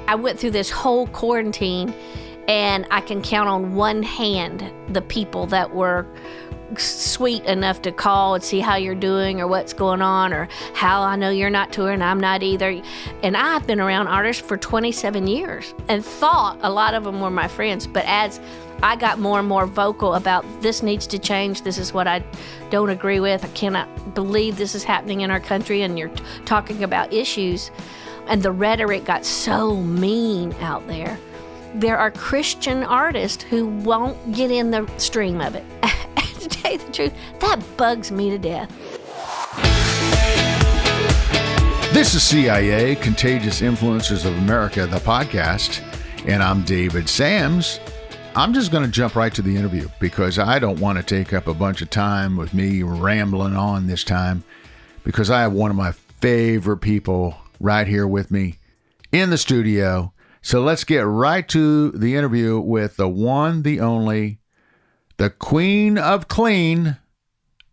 I went through this whole quarantine, and I can count on one hand the people that were sweet enough to call and see how you're doing or what's going on or how I know you're not touring, I'm not either. And I've been around artists for 27 years and thought a lot of them were my friends. But as I got more and more vocal about this needs to change, this is what I don't agree with, I cannot believe this is happening in our country, and you're talking about issues, and the rhetoric got so mean out there. There are Christian artists who won't get in the stream of it. To tell you the truth, that bugs me to death. This is CIA, Contagious Influences of America, the podcast, and I'm David Sams. I'm just going to jump right to the interview because I don't want to take up a bunch of time with me rambling on this time, because I have one of my favorite people right here with me in the studio. So let's get right to the interview with the one, the only, the Queen of Clean,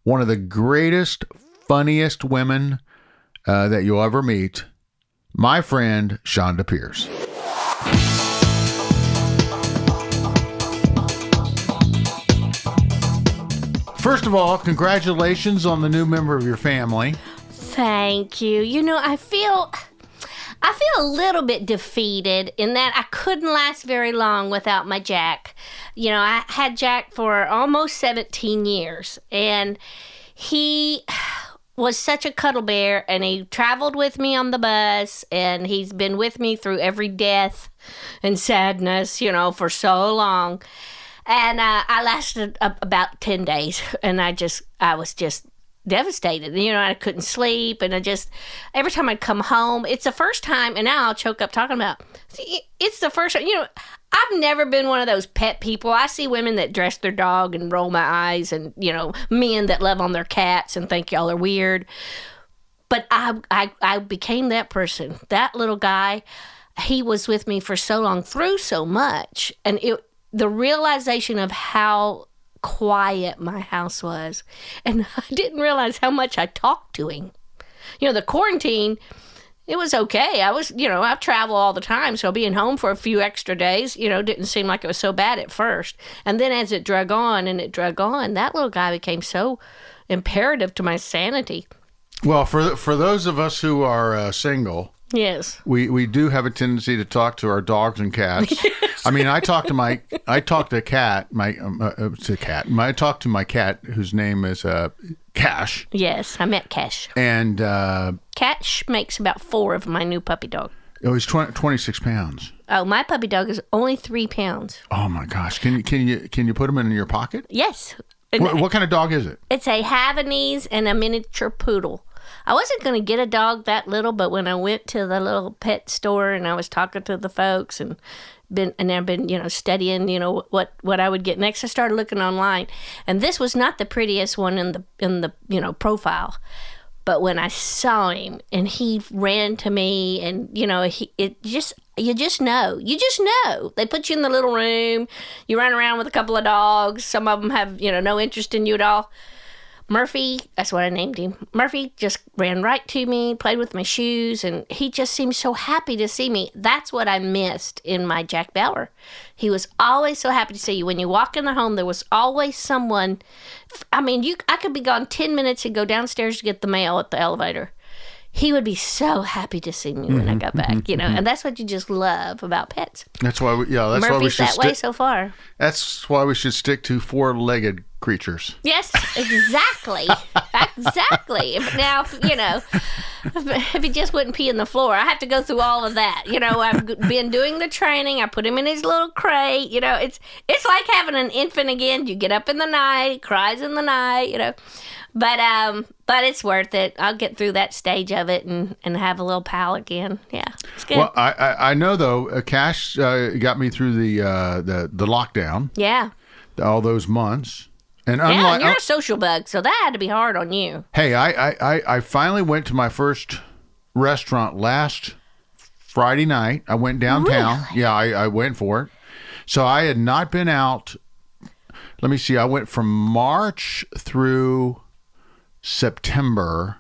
one of the greatest, funniest women that you'll ever meet, my friend, Chonda Pierce. First of all, congratulations on the new member of your family. Thank you. You know, I feel a little bit defeated in that I couldn't last very long without my Jack. You know, I had Jack for almost 17 years, and he was such a cuddle bear, and he traveled with me on the bus, and he's been with me through every death and sadness, you know, for so long. And I lasted about 10 days, and I was just devastated. You know, I couldn't sleep, and every time I'd come home, it's the first time, and now I'll choke up talking about, it's the first time, you know, I've never been one of those pet people. I see women that dress their dog and roll my eyes, and, you know, men that love on their cats and think y'all are weird. But I became that person. That little guy, he was with me for so long, through so much, and the realization of how quiet my house was, and I didn't realize how much I talked to him. You know, the quarantine, it was okay. I travel all the time, so being home for a few extra days, you know, didn't seem like it was so bad at first. And then as it drug on, that little guy became so imperative to my sanity. Well, for those of us who are single, yes, we do have a tendency to talk to our dogs and cats. I mean, I talked to my cat whose name is Cash. Yes, I met Cash. And Cash makes about 4 of my new puppy dog. Oh, he's 26 pounds. Oh, my puppy dog is only 3 pounds. Oh my gosh! Can you put him in your pocket? Yes. What kind of dog is it? It's a Havanese and a miniature poodle. I wasn't going to get a dog that little, but when I went to the little pet store and I was talking to the folks and I've been, you know, studying, you know, what I would get next, I started looking online, and this was not the prettiest one in the you know, profile. But when I saw him and he ran to me, and, you know, you just know. They put you in the little room, you run around with a couple of dogs. Some of them have, you know, no interest in you at all. Murphy, that's what I named him. Murphy just ran right to me, played with my shoes, and he just seemed so happy to see me. That's what I missed in my Jack Bauer. He was always so happy to see you. When you walk in the home, there was always someone. I mean, I could be gone 10 minutes and go downstairs to get the mail at the elevator. He would be so happy to see me when I got back, you know, and that's what you just love about pets. That's why Murphy's why we should that way so far. That's why we should stick to 4-legged creatures. Yes, exactly. Exactly. Now, you know, if he just wouldn't pee in the floor, I have to go through all of that. You know, I've been doing the training. I put him in his little crate. You know, it's like having an infant again. You get up in the night, he cries in the night, you know. But it's worth it. I'll get through that stage of it and have a little pal again. Yeah, it's good. Well, I know though, Cash got me through the lockdown. Yeah. All those months. And and you're a social bug, so that had to be hard on you. Hey, I finally went to my first restaurant last Friday night. I went downtown. Really? Yeah, I went for it. So I had not been out. Let me see. I went from March through September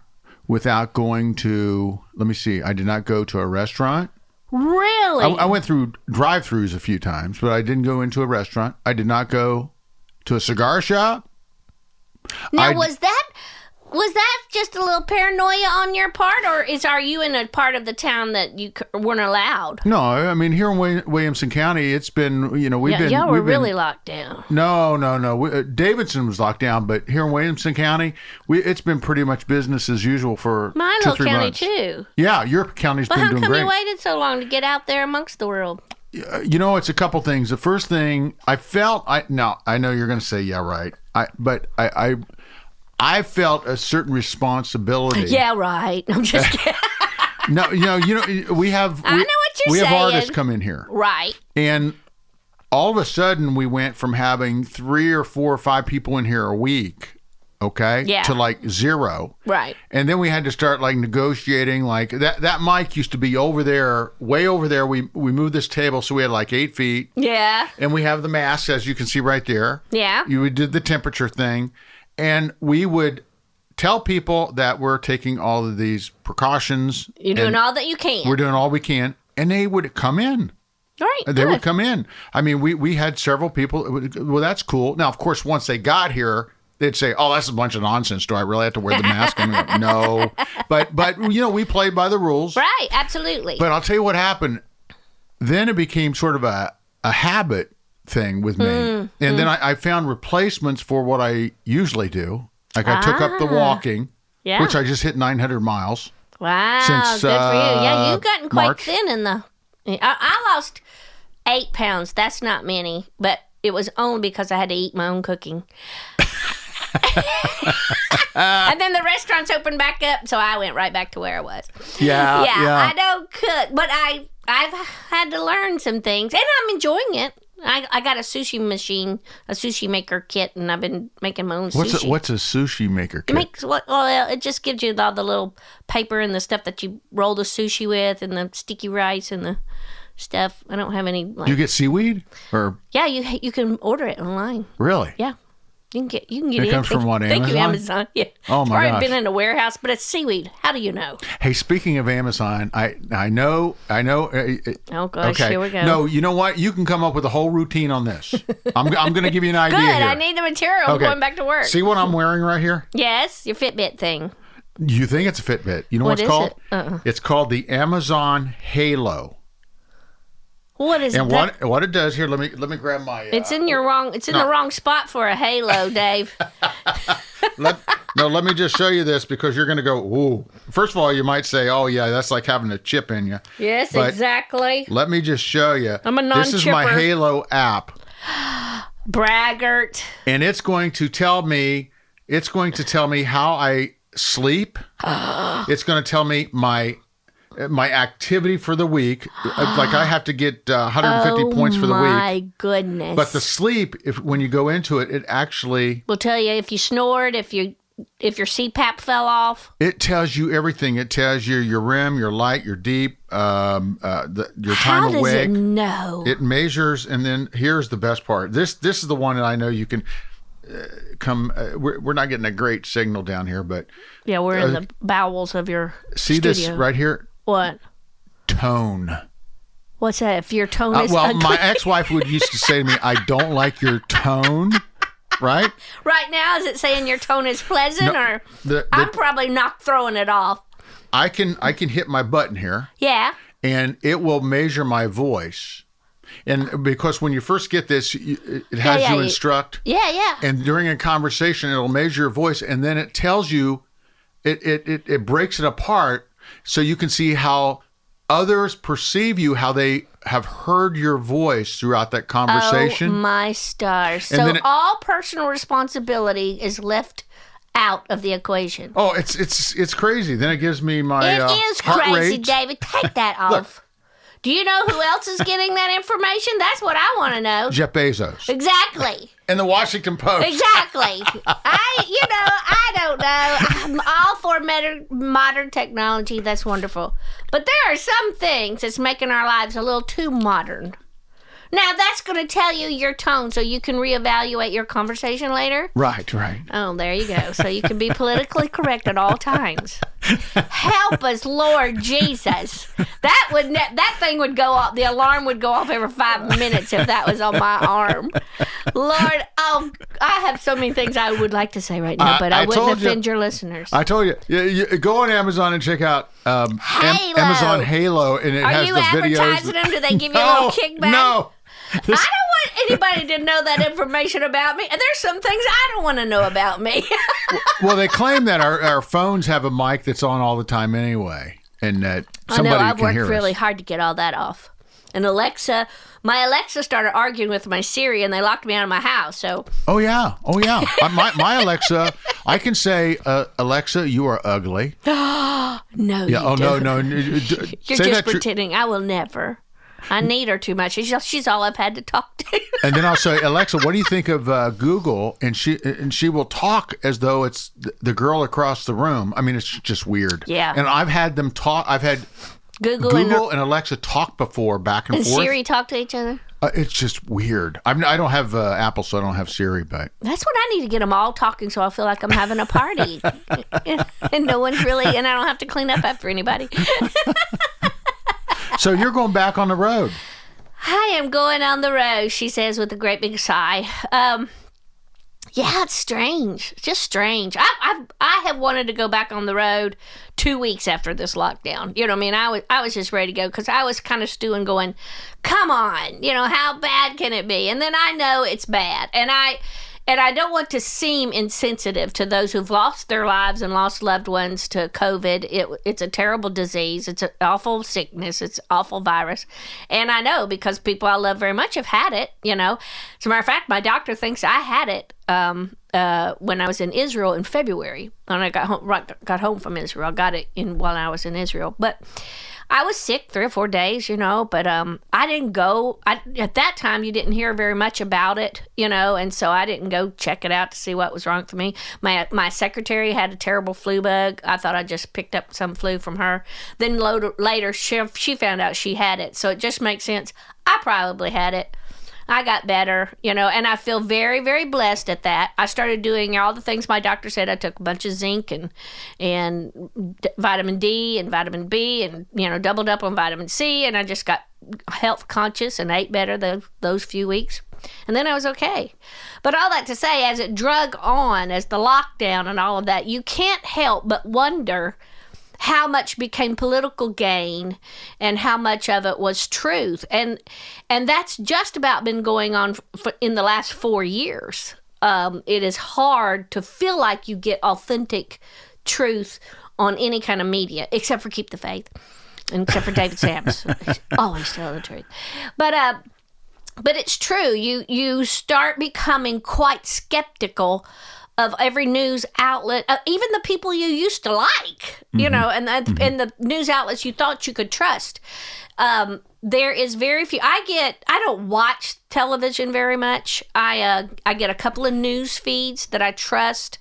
without going to, let me see, I did not go to a restaurant. Really? Really? I went through drive-thrus a few times, but I didn't go into a restaurant. I did not go to a cigar shop. Now, was that just a little paranoia on your part, or are you in a part of the town that you weren't allowed? No, I mean, here in Williamson County, it's been, y'all were really locked down. No. Davidson was locked down, but here in Williamson County, it's been pretty much business as usual for my 2 or little 3 county months. too. Yeah, your county's been doing great. But how come you waited so long to get out there amongst the world? It's a couple things. The first thing I felt, I know you're going to say, yeah, right. I felt a certain responsibility. Yeah, right. I'm just kidding. No, we have. I know what you're we saying. have artists come in here, right? And all of a sudden, we went from having 3 or 4 or 5 people in here a week, okay, to like 0, right? And then we had to start like negotiating. Like that mic used to be over there, way over there. We moved this table so we had like 8 feet. Yeah. And we have the masks, as you can see right there. Yeah. You did the temperature thing. And we would tell people that we're taking all of these precautions. You're doing all that you can. We're doing all we can. And they would come in. Right. They would come in. I mean, we had several people. Well, that's cool. Now, of course, once they got here, they'd say, oh, that's a bunch of nonsense. Do I really have to wear the mask? I'm like, no. But we played by the rules. Right. Absolutely. But I'll tell you what happened. Then it became sort of a habit thing with me. And then I found replacements for what I usually do. Like I took up the walking, which I just hit 900 miles. Wow, since, good for you. Yeah, you've gotten quite March. thin in the... I lost 8 pounds. That's not many, but it was only because I had to eat my own cooking. And then the restaurants opened back up, so I went right back to where I was. Yeah. I don't cook, but I've had to learn some things, and I'm enjoying it. I got a sushi machine, a sushi maker kit, and I've been making my own sushi. What's a sushi maker kit? It just gives you all the little paper and the stuff that you roll the sushi with, and the sticky rice and the stuff. I don't have any. Do you get seaweed or? Yeah, you can order it online. Really? Yeah. You can get it comes from what, Thank you, Amazon? Amazon. Yeah. Oh my gosh. I've been in a warehouse, but it's seaweed. How do you know? Hey, speaking of Amazon, I know. Oh gosh, okay. Here we go. No, you know what? You can come up with a whole routine on this. I'm going to give you an idea Good. here. I need the material. I'm going back to work. See what I'm wearing right here? Yes, your Fitbit thing. You think it's a Fitbit? You know what it's called? It's called the Amazon Halo. What is and that? what it does here? Let me grab my. It's in your wrong. It's in the wrong spot for a halo, Dave. Let me just show you this because you're going to go. Ooh. First of all, you might say, "Oh yeah, that's like having a chip in you." Yes, but exactly. Let me just show you. I'm a non-chipper. This is my Halo app. Braggart. And it's going to tell me how I sleep. It's going to tell me my activity for the week. Like I have to get 150 points for the week. Oh my goodness. But the sleep, when you go into it, it actually will tell you if you snored, if your CPAP fell off. It tells you everything. It tells you your REM, your light, your deep, your time awake. How does it know? It measures, and then here's the best part. This is the one that I know you can come. We're not getting a great signal down here, but yeah, we're in the bowels of your see studio. This right here. What? Tone. What's that? If your tone is well, ugly? My ex-wife used to say to me, "I don't like your tone." Right? Right now, is it saying your tone is pleasant, or I'm probably not throwing it off? I can hit my button here. Yeah. And it will measure my voice. And because when you first get this, it has you instruct. Yeah. And during a conversation, it'll measure your voice, and then it tells you, it breaks it apart so you can see how others perceive you, how they have heard your voice throughout that conversation. Oh, my stars. So all personal responsibility is left out of the equation. Oh, it's crazy. Then it gives me my It is heart crazy, rate. David. Take that off. Look. Do you know who else is getting that information? That's what I want to know. Jeff Bezos. Exactly. And the Washington Post. Exactly. I don't know. I'm all for modern technology. That's wonderful. But there are some things that's making our lives a little too modern. Now, that's going to tell you your tone so you can reevaluate your conversation later. Right. Oh, there you go. So you can be politically correct at all times. Help us, Lord Jesus. That thing would go off. The alarm would go off every 5 minutes if that was on my arm. Lord, I have so many things I would like to say right now, but I wouldn't offend your listeners. I told you, go on Amazon and check out Amazon Halo, and it has the videos. Are you advertising them? Do they give you a little kickback? No. I don't want anybody to know that information about me. There's some things I don't want to know about me. Well, they claim that our phones have a mic that's on all the time anyway, and that somebody can hear us. I've worked really hard to get all that off. And my Alexa started arguing with my Siri, and they locked me out of my house. So. Oh yeah. My Alexa, I can say, Alexa, you are ugly. No. Yeah. You don't. No. You're just pretending. I will never. I need her too much. She's all I've had to talk to. And then I'll say, Alexa, what do you think of Google? And she will talk as though it's the girl across the room. I mean, it's just weird. Yeah. And I've had them talk. I've had Google and Alexa talk before, back and forth. And Siri talk to each other? It's just weird. I don't have Apple, so I don't have Siri, but... That's what I need to get them all talking so I feel like I'm having a party. And no one's really... And I don't have to clean up after anybody. So you're going back on the road. I am going on the road, she says with a great big sigh. Yeah, it's strange. It's just strange. I have wanted to go back on the road 2 weeks after this lockdown. You know what I mean? I was just ready to go because I was kind of stewing going, come on, how bad can it be? And then I know it's bad. And I don't want to seem insensitive to those who've lost their lives and lost loved ones to COVID. It's a terrible disease. It's an awful sickness. It's an awful virus. And I know because people I love very much have had it, As a matter of fact, my doctor thinks I had it when I was in Israel in February. When I got home from Israel. I got it while I was in Israel. But I was sick 3 or 4 days, but I didn't go. At that time, you didn't hear very much about it, and so I didn't go check it out to see what was wrong with me. My secretary had a terrible flu bug. I thought I just picked up some flu from her. Then later, she found out she had it, so it just makes sense. I probably had it. I got better, and I feel very, very blessed at that. I started doing all the things my doctor said. I took a bunch of zinc and vitamin D and vitamin B and, doubled up on vitamin C. And I just got health conscious and ate better those few weeks. And then I was okay. But all that to say, as it drug on, as the lockdown and all of that, you can't help but wonder how much became political gain and how much of it was truth. And that's just about been going on in the last 4 years. It is hard to feel like you get authentic truth on any kind of media, except for Keep the Faith, and except for David Sams. He's always telling the truth. But it's true. You start becoming quite skeptical of every news outlet, even the people you used to like, and the news outlets you thought you could trust. There is very few. I don't watch television very much. I get a couple of news feeds that I trust.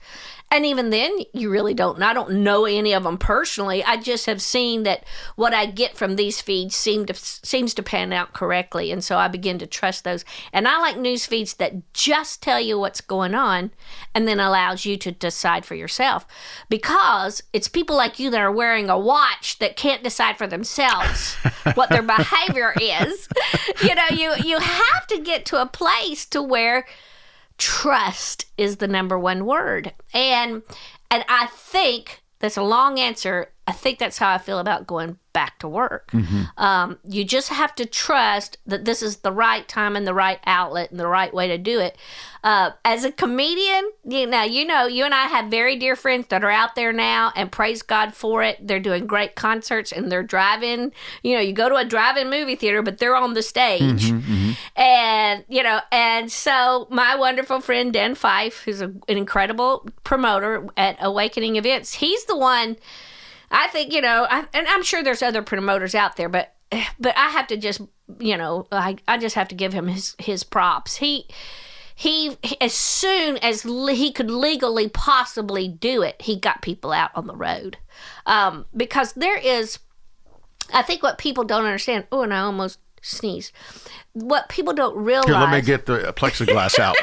And even then, you really don't. I don't know any of them personally. I just have seen that what I get from these feeds seems to pan out correctly. And so I begin to trust those. And I like news feeds that just tell you what's going on and then allows you to decide for yourself. Because it's people like you that are wearing a watch that can't decide for themselves what their behavior is. You have to get to a place to where trust is the number one word. And I think that's a long answer. I think that's how I feel about going back to work. You just have to trust that this is the right time and the right outlet and the right way to do it. As a comedian, you and I have very dear friends that are out there now, and praise God for it. They're doing great concerts and they're driving. You go to a drive-in movie theater, but they're on the stage. And so my wonderful friend Dan Fife, who's an incredible promoter at Awakening Events, he's the one. I think, and I'm sure there's other promoters out there, but I have to just, I just have to give him his props. He as soon as he could legally possibly do it, he got people out on the road. Because there is, I think what people don't understand, and I almost sneeze. What people don't realize. Here, let me get the plexiglass out.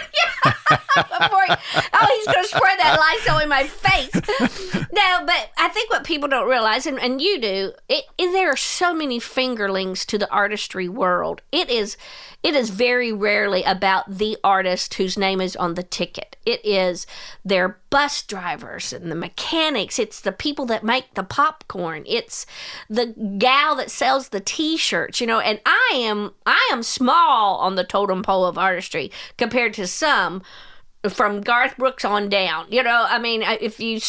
He's going to spray that Lysol in my face. No, but I think what people don't realize, and you do, there are so many fingerlings to the artistry world. It is very rarely about the artist whose name is on the ticket. It is their bus drivers and the mechanics. It's the people that make the popcorn. It's the gal that sells the T-shirts, and I am small on the totem pole of artistry compared to some from Garth Brooks on down. I mean, if you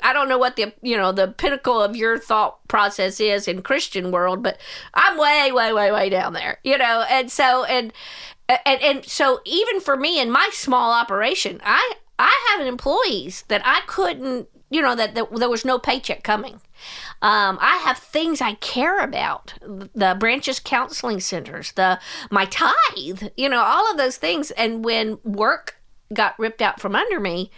I don't know what the pinnacle of your thought process is in Christian world, but I'm way, way, way, way down there, and so even for me in my small operation, I have employees that I couldn't, that there was no paycheck coming. I have things I care about, the branches counseling centers, my tithe, all of those things. And when work got ripped out from under me,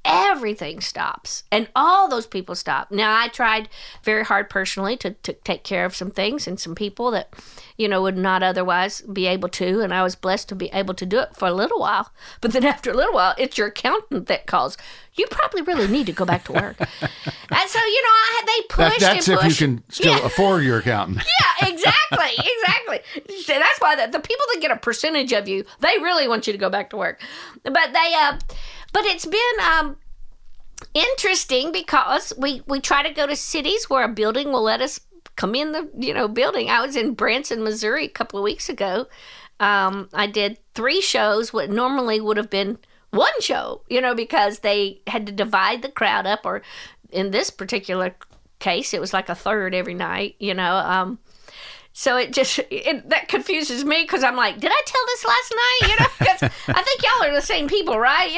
everything stops, and all those people stop. Now, I tried very hard personally to take care of some things and some people that, would not otherwise be able to, and I was blessed to be able to do it for a little while. But then after a little while, it's your accountant that calls. You probably really need to go back to work. And so, they pushed that's and pushed. if you can still afford your accountant. Yeah, exactly. So that's why the people that get a percentage of you, they really want you to go back to work. But but it's been interesting because we try to go to cities where a building will let us come in the building. I was in Branson, Missouri a couple of weeks ago. I did 3 shows, what normally would have been 1 show, because they had to divide the crowd up, or in this particular case, it was like a third every night, So that confuses me, because I'm like, did I tell this last night? Because I think y'all are the same people, right?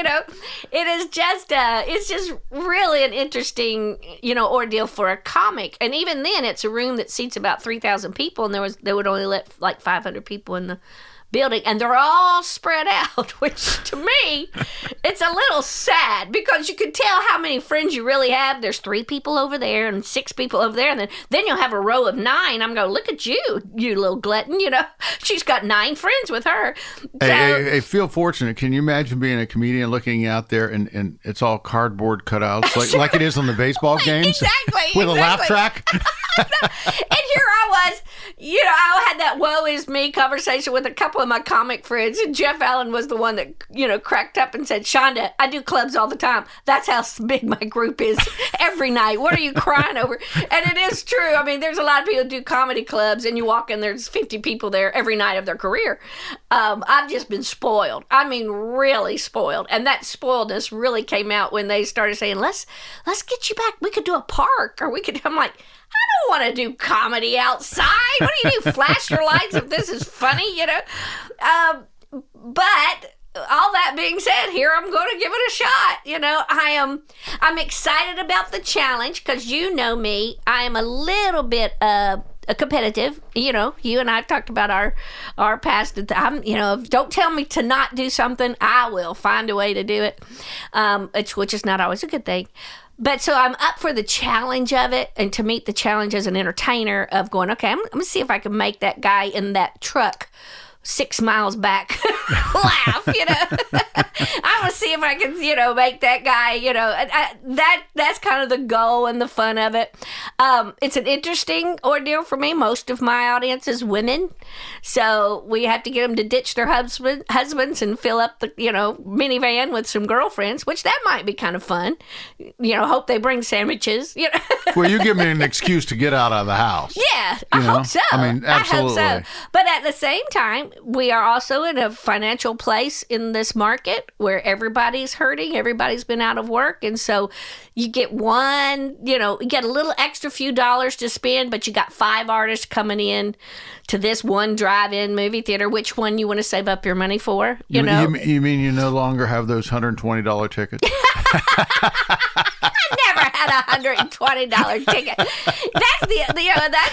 It is just, it's just really an interesting, ordeal for a comic. And even then, it's a room that seats about 3,000 people, and they would only let like 500 people in the building, and they're all spread out, which to me, it's a little sad, because you can tell how many friends you really have. There's 3 people over there and 6 people over there, and then you'll have a row of 9. I'm going, look at you little glutton, she's got 9 friends with her. So, I feel fortunate. Can you imagine being a comedian looking out there and it's all cardboard cutouts like it is on the baseball games? Exactly. With a laugh track? And here I was, I had that woe is me conversation with a couple of my comic friends, and Jeff Allen was the one that, cracked up and said, Chonda, I do clubs all the time. That's how big my group is every night. What are you crying over? And it is true. I mean, there's a lot of people who do comedy clubs, and you walk in, there's 50 people there every night of their career. I've just been spoiled. I mean, really spoiled. And that spoiledness really came out when they started saying, let's get you back. We could do a park, or I'm like, I don't want to do comedy outside. What do you do? Flash your lights if this is funny, But all that being said, here I'm going to give it a shot. I'm excited about the challenge, because you know me. I am a little bit competitive. You and I talked about our past. Don't tell me to not do something. I will find a way to do it, which is not always a good thing. But so I'm up for the challenge of it, and to meet the challenge as an entertainer of going, okay, I'm going to see if I can make that guy in that truck 6 miles back laugh, I want to see if I can, make that guy, that's kind of the goal and the fun of it. It's an interesting ordeal for me. Most of my audience is women, so we have to get them to ditch their husbands and fill up the, minivan with some girlfriends, which that might be kind of fun. Hope they bring sandwiches, Well, you give me an excuse to get out of the house. Yeah, I hope so. I mean, absolutely. I hope so. But at the same time, we are also in a financial place in this market where everybody's hurting. Everybody's been out of work. And so you get you get a little extra few dollars to spend, but you got 5 artists coming in to this one drive-in movie theater. Which one you want to save up your money for? You mean you no longer have those $120 tickets? I never had $120 ticket. That's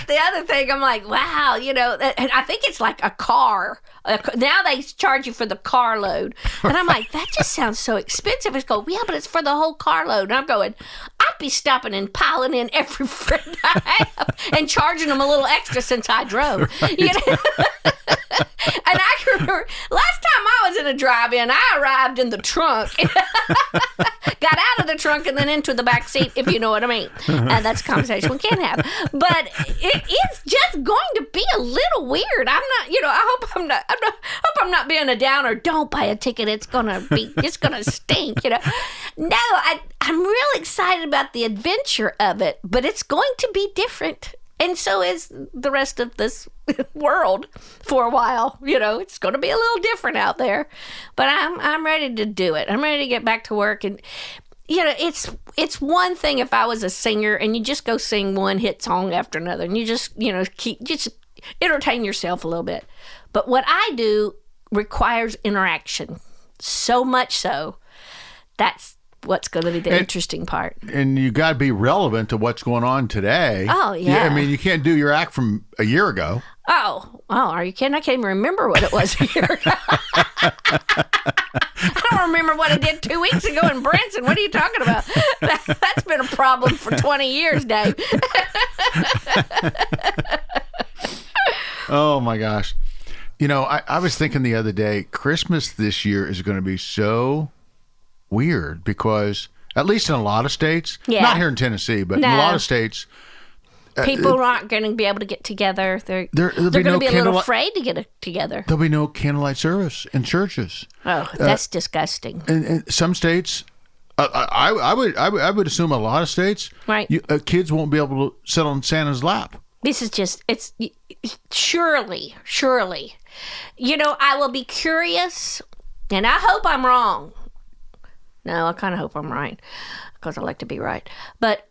the other thing. I'm like, wow, and I think it's like a car. Now they charge you for the carload. And I'm like, that just sounds so expensive. It's going, yeah, but it's for the whole carload. And I'm going, I'd be stopping and piling in every friend I have and charging them a little extra since I drove. Right. You know? And I can remember last time I was in a drive-in, I arrived in the trunk. Got out of the trunk and then into the back seat, if you know what I mean. And that's a conversation we can have. But it is just going to be a little weird. I'm not, I hope I'm not being a downer. Don't buy a ticket. It's gonna stink, No, I'm really excited about the adventure of it, but it's going to be different. And so is the rest of this world for a while. It's going to be a little different out there. But I'm ready to do it. I'm ready to get back to work. And, it's one thing if I was a singer and you just go sing one hit song after another and you just, just entertain yourself a little bit. But what I do requires interaction. So much so, that's what's going to be the interesting part. And you got to be relevant to what's going on today. Oh, yeah. I mean, you can't do your act from a year ago. Oh, are you kidding? I can't even remember what it was a year ago. I don't remember what I did 2 weeks ago in Branson. What are you talking about? That's been a problem for 20 years, Dave. Oh, my gosh. I was thinking the other day, Christmas this year is going to be so weird because, at least in a lot of states, not here in Tennessee, but in a lot of states, people aren't going to be able to get together. They're going to be a little afraid to get together. There'll be no candlelight service in churches. Oh, that's disgusting. And some states, I would assume a lot of states, right? Kids won't be able to sit on Santa's lap. This is just, it's surely. I will be curious, and I hope I'm wrong. No, I kind of hope I'm right because I like to be right. But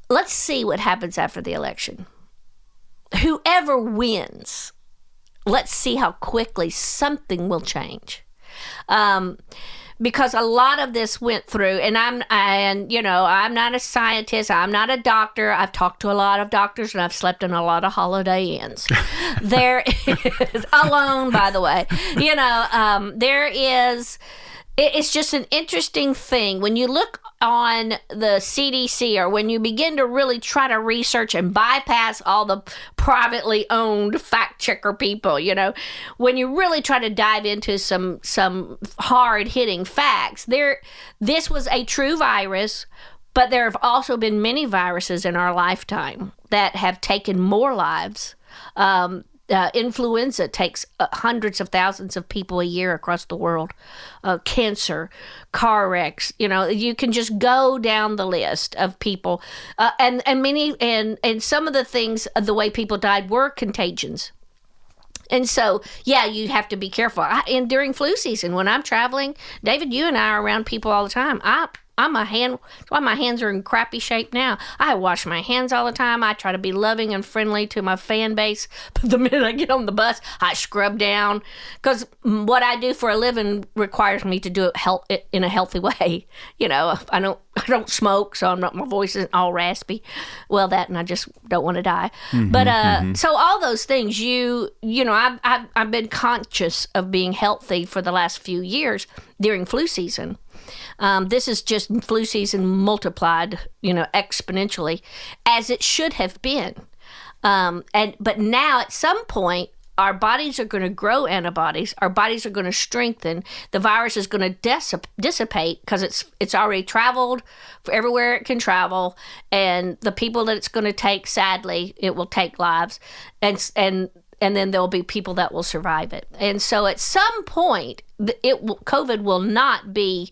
let's see what happens after the election. Whoever wins, let's see how quickly something will change. Because a lot of this went through, and I'm not a scientist. I'm not a doctor. I've talked to a lot of doctors, and I've slept in a lot of Holiday Inns. There is, alone, by the way. There is... It's just an interesting thing. When you look on the CDC or when you begin to really try to research and bypass all the privately owned fact checker people, when you really try to dive into some hard hitting facts, this was a true virus, but there have also been many viruses in our lifetime that have taken more lives. Influenza takes hundreds of thousands of people a year across the world. Cancer, car wrecks. You can just go down the list of people, and many and some of the things, the way people died were contagions. And so, you have to be careful. And during flu season, when I'm traveling, David, you and I are around people all the time. My hands are in crappy shape now. I wash my hands all the time. I try to be loving and friendly to my fan base. But the minute I get on the bus, I scrub down because what I do for a living requires me to do it in a healthy way. I don't smoke, so my voice isn't all raspy. Well, that and I just don't want to die. Mm-hmm, but so all those things, I've been conscious of being healthy for the last few years during flu season. This is just flu season multiplied, exponentially, as it should have been. But now at some point, our bodies are going to grow antibodies. Our bodies are going to strengthen. The virus is going to dissipate because it's already traveled for everywhere it can travel. And the people that it's going to take, sadly, it will take lives. And then there'll be people that will survive it. And so at some point, COVID will not be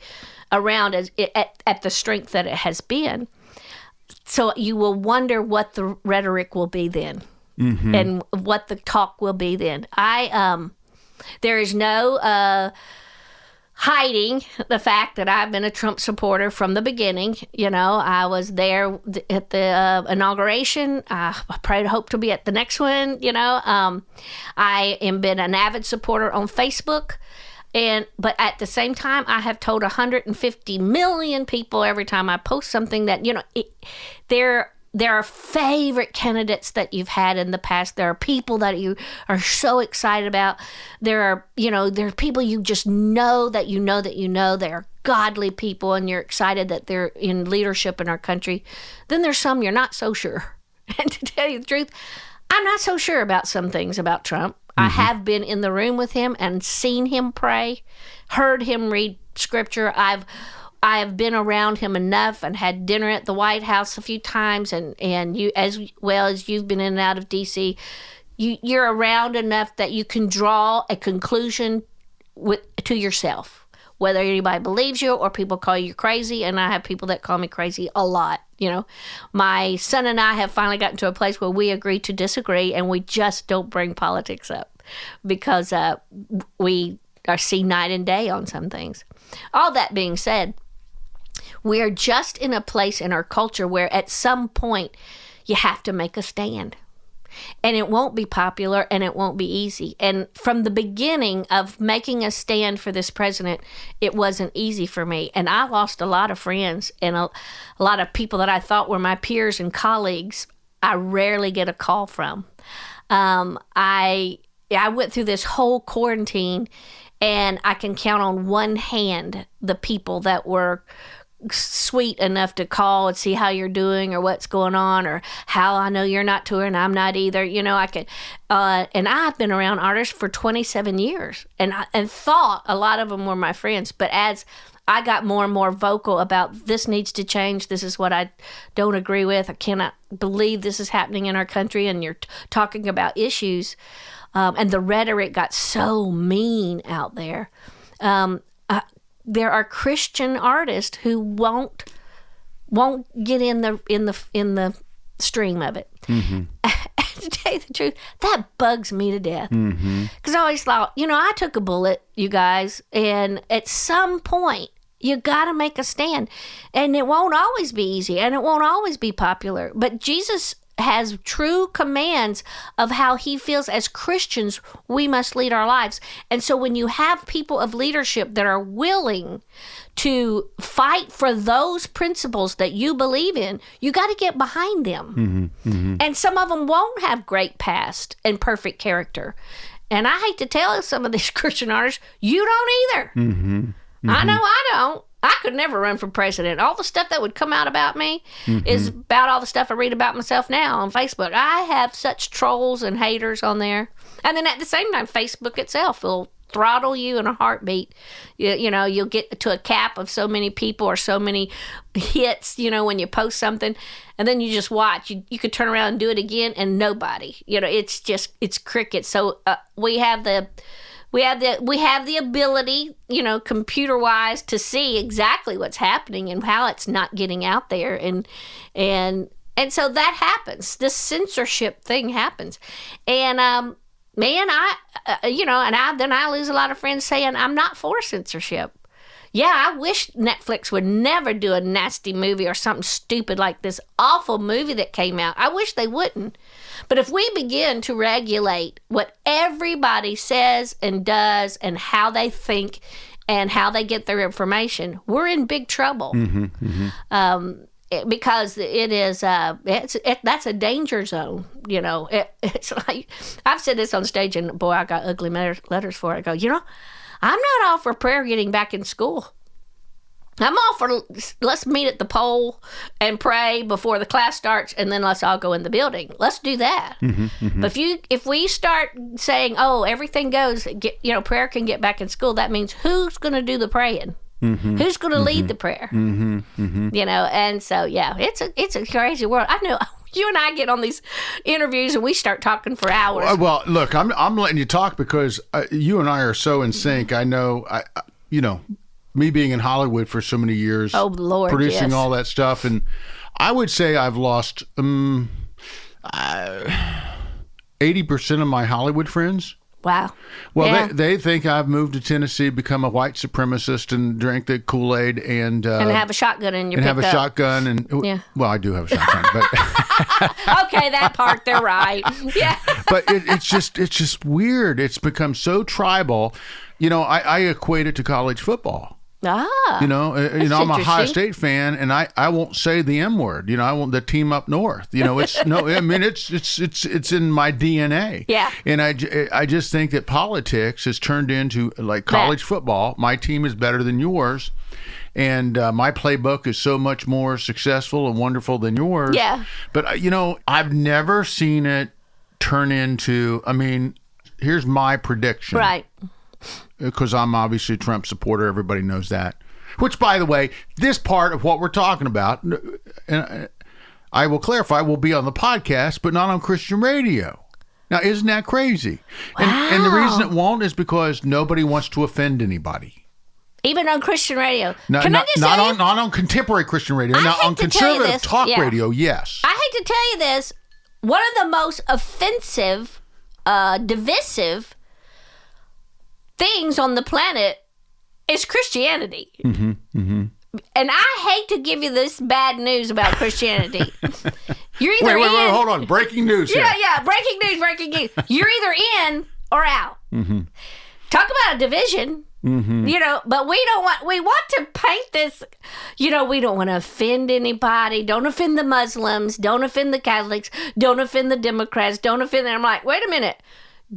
around at the strength that it has been. So you will wonder what the rhetoric will be then, and what the talk will be then. There is no hiding the fact that I've been a Trump supporter from the beginning. I was there at the inauguration. I hope to be at the next one. I am been an avid supporter on Facebook. But at the same time, I have told 150 million people every time I post something that, there are favorite candidates that you've had in the past. There are people that you are so excited about. There are people you just know that you know that you know. They are godly people, and you're excited that they're in leadership in our country. Then there's some you're not so sure. And to tell you the truth, I'm not so sure about some things about Trump. I have been in the room with him and seen him pray, heard him read scripture. I have been around him enough and had dinner at the White House a few times, and you, as well as you've been in and out of D.C., you're around enough that you can draw a conclusion to yourself, whether anybody believes you or people call you crazy. And I have people that call me crazy a lot. My son and I have finally gotten to a place where we agree to disagree, and we just don't bring politics up because we see night and day on some things. All that being said, we are just in a place in our culture where at some point you have to make a stand. And it won't be popular, and it won't be easy. And from the beginning of making a stand for this president, it wasn't easy for me. And I lost a lot of friends and a lot of people that I thought were my peers and colleagues. I rarely get a call from. I went through this whole quarantine, and I can count on one hand the people that were sweet enough to call and see how you're doing or what's going on or how I know you're not touring, I'm not either. I could, and I've been around artists for 27 years and thought a lot of them were my friends. But as I got more and more vocal about this needs to change, this is what I don't agree with, I cannot believe this is happening in our country, and you're talking about issues, and the rhetoric got so mean out there. There are Christian artists who won't get in the stream of it. Mm-hmm. To tell you the truth, that bugs me to death. Because I always thought, I took a bullet, you guys, and at some point you got to make a stand, and it won't always be easy, and it won't always be popular. But Jesus has true commands of how he feels as Christians we must lead our lives. And so when you have people of leadership that are willing to fight for those principles that you believe in, you got to get behind them. And some of them won't have great past and perfect character. And I hate to tell some of these Christian artists, you don't either. I know I don't. I could never run for president. All the stuff that would come out about me is about all the stuff I read about myself now on Facebook. I have such trolls and haters on there. And then at the same time, Facebook itself will throttle you in a heartbeat. You'll get to a cap of so many people or so many hits, when you post something. And then you just watch. You could turn around and do it again and nobody. It's crickets. So we have the ability, computer-wise, to see exactly what's happening and how it's not getting out there, and so that happens. This censorship thing happens, and I lose a lot of friends saying I'm not for censorship. Yeah, I wish Netflix would never do a nasty movie or something stupid like this awful movie that came out. I wish they wouldn't. But if we begin to regulate what everybody says and does and how they think and how they get their information, we're in big trouble. Because it is, that's a danger zone. It's like, I've said this on stage, and boy, I got ugly letters for it. I go, I'm not all for prayer getting back in school. I'm all for let's meet at the pole and pray before the class starts, and then let's all go in the building. Let's do that. But if we start saying, oh, everything goes, prayer can get back in school, that means who's going to do the praying? Who's going to lead the prayer? And so it's a crazy world. I know. You and I get on these interviews and we start talking for hours. Well, look, I'm letting you talk because you and I are so in sync. I know, me being in Hollywood for so many years, oh Lord, producing yes. all that stuff, and I would say I've lost 80% of my Hollywood friends. Wow. Well, yeah. they think I've moved to Tennessee, become a white supremacist, and drink the Kool-Aid, and have a shotgun in your pickup. And have a shotgun, and yeah. Well, I do have a shotgun, but okay, that part they're right. Yeah. But it's just weird. It's become so tribal. I equate it to college football. Ah, I'm a Ohio interesting. State fan, and I won't say the M word. I want the team up north. It's no. I mean, it's in my DNA. Yeah. And I just think that politics has turned into like college football. My team is better than yours, and my playbook is so much more successful and wonderful than yours. Yeah. But I've never seen it turn into. I mean, here's my prediction. Right. Because I'm obviously a Trump supporter. Everybody knows that. Which, by the way, this part of what we're talking about, and I will clarify, will be on the podcast, but not on Christian radio. Now, isn't that crazy? Wow. And the reason it won't is because nobody wants to offend anybody. Even on Christian radio. No, Can I just not say on contemporary Christian radio. I Now, hate on to tell you conservative this. talk Yeah. radio, yes. I hate to tell you this. One of the most offensive, divisive things on the planet is Christianity. And I hate to give you this bad news about Christianity. You're either Wait, hold on. Breaking news here. Yeah, breaking news. You're either in or out. Talk about a division. But we want to paint this, we don't want to offend anybody. Don't offend the Muslims. Don't offend the Catholics. Don't offend the Democrats. Don't offend them. I'm like, wait a minute.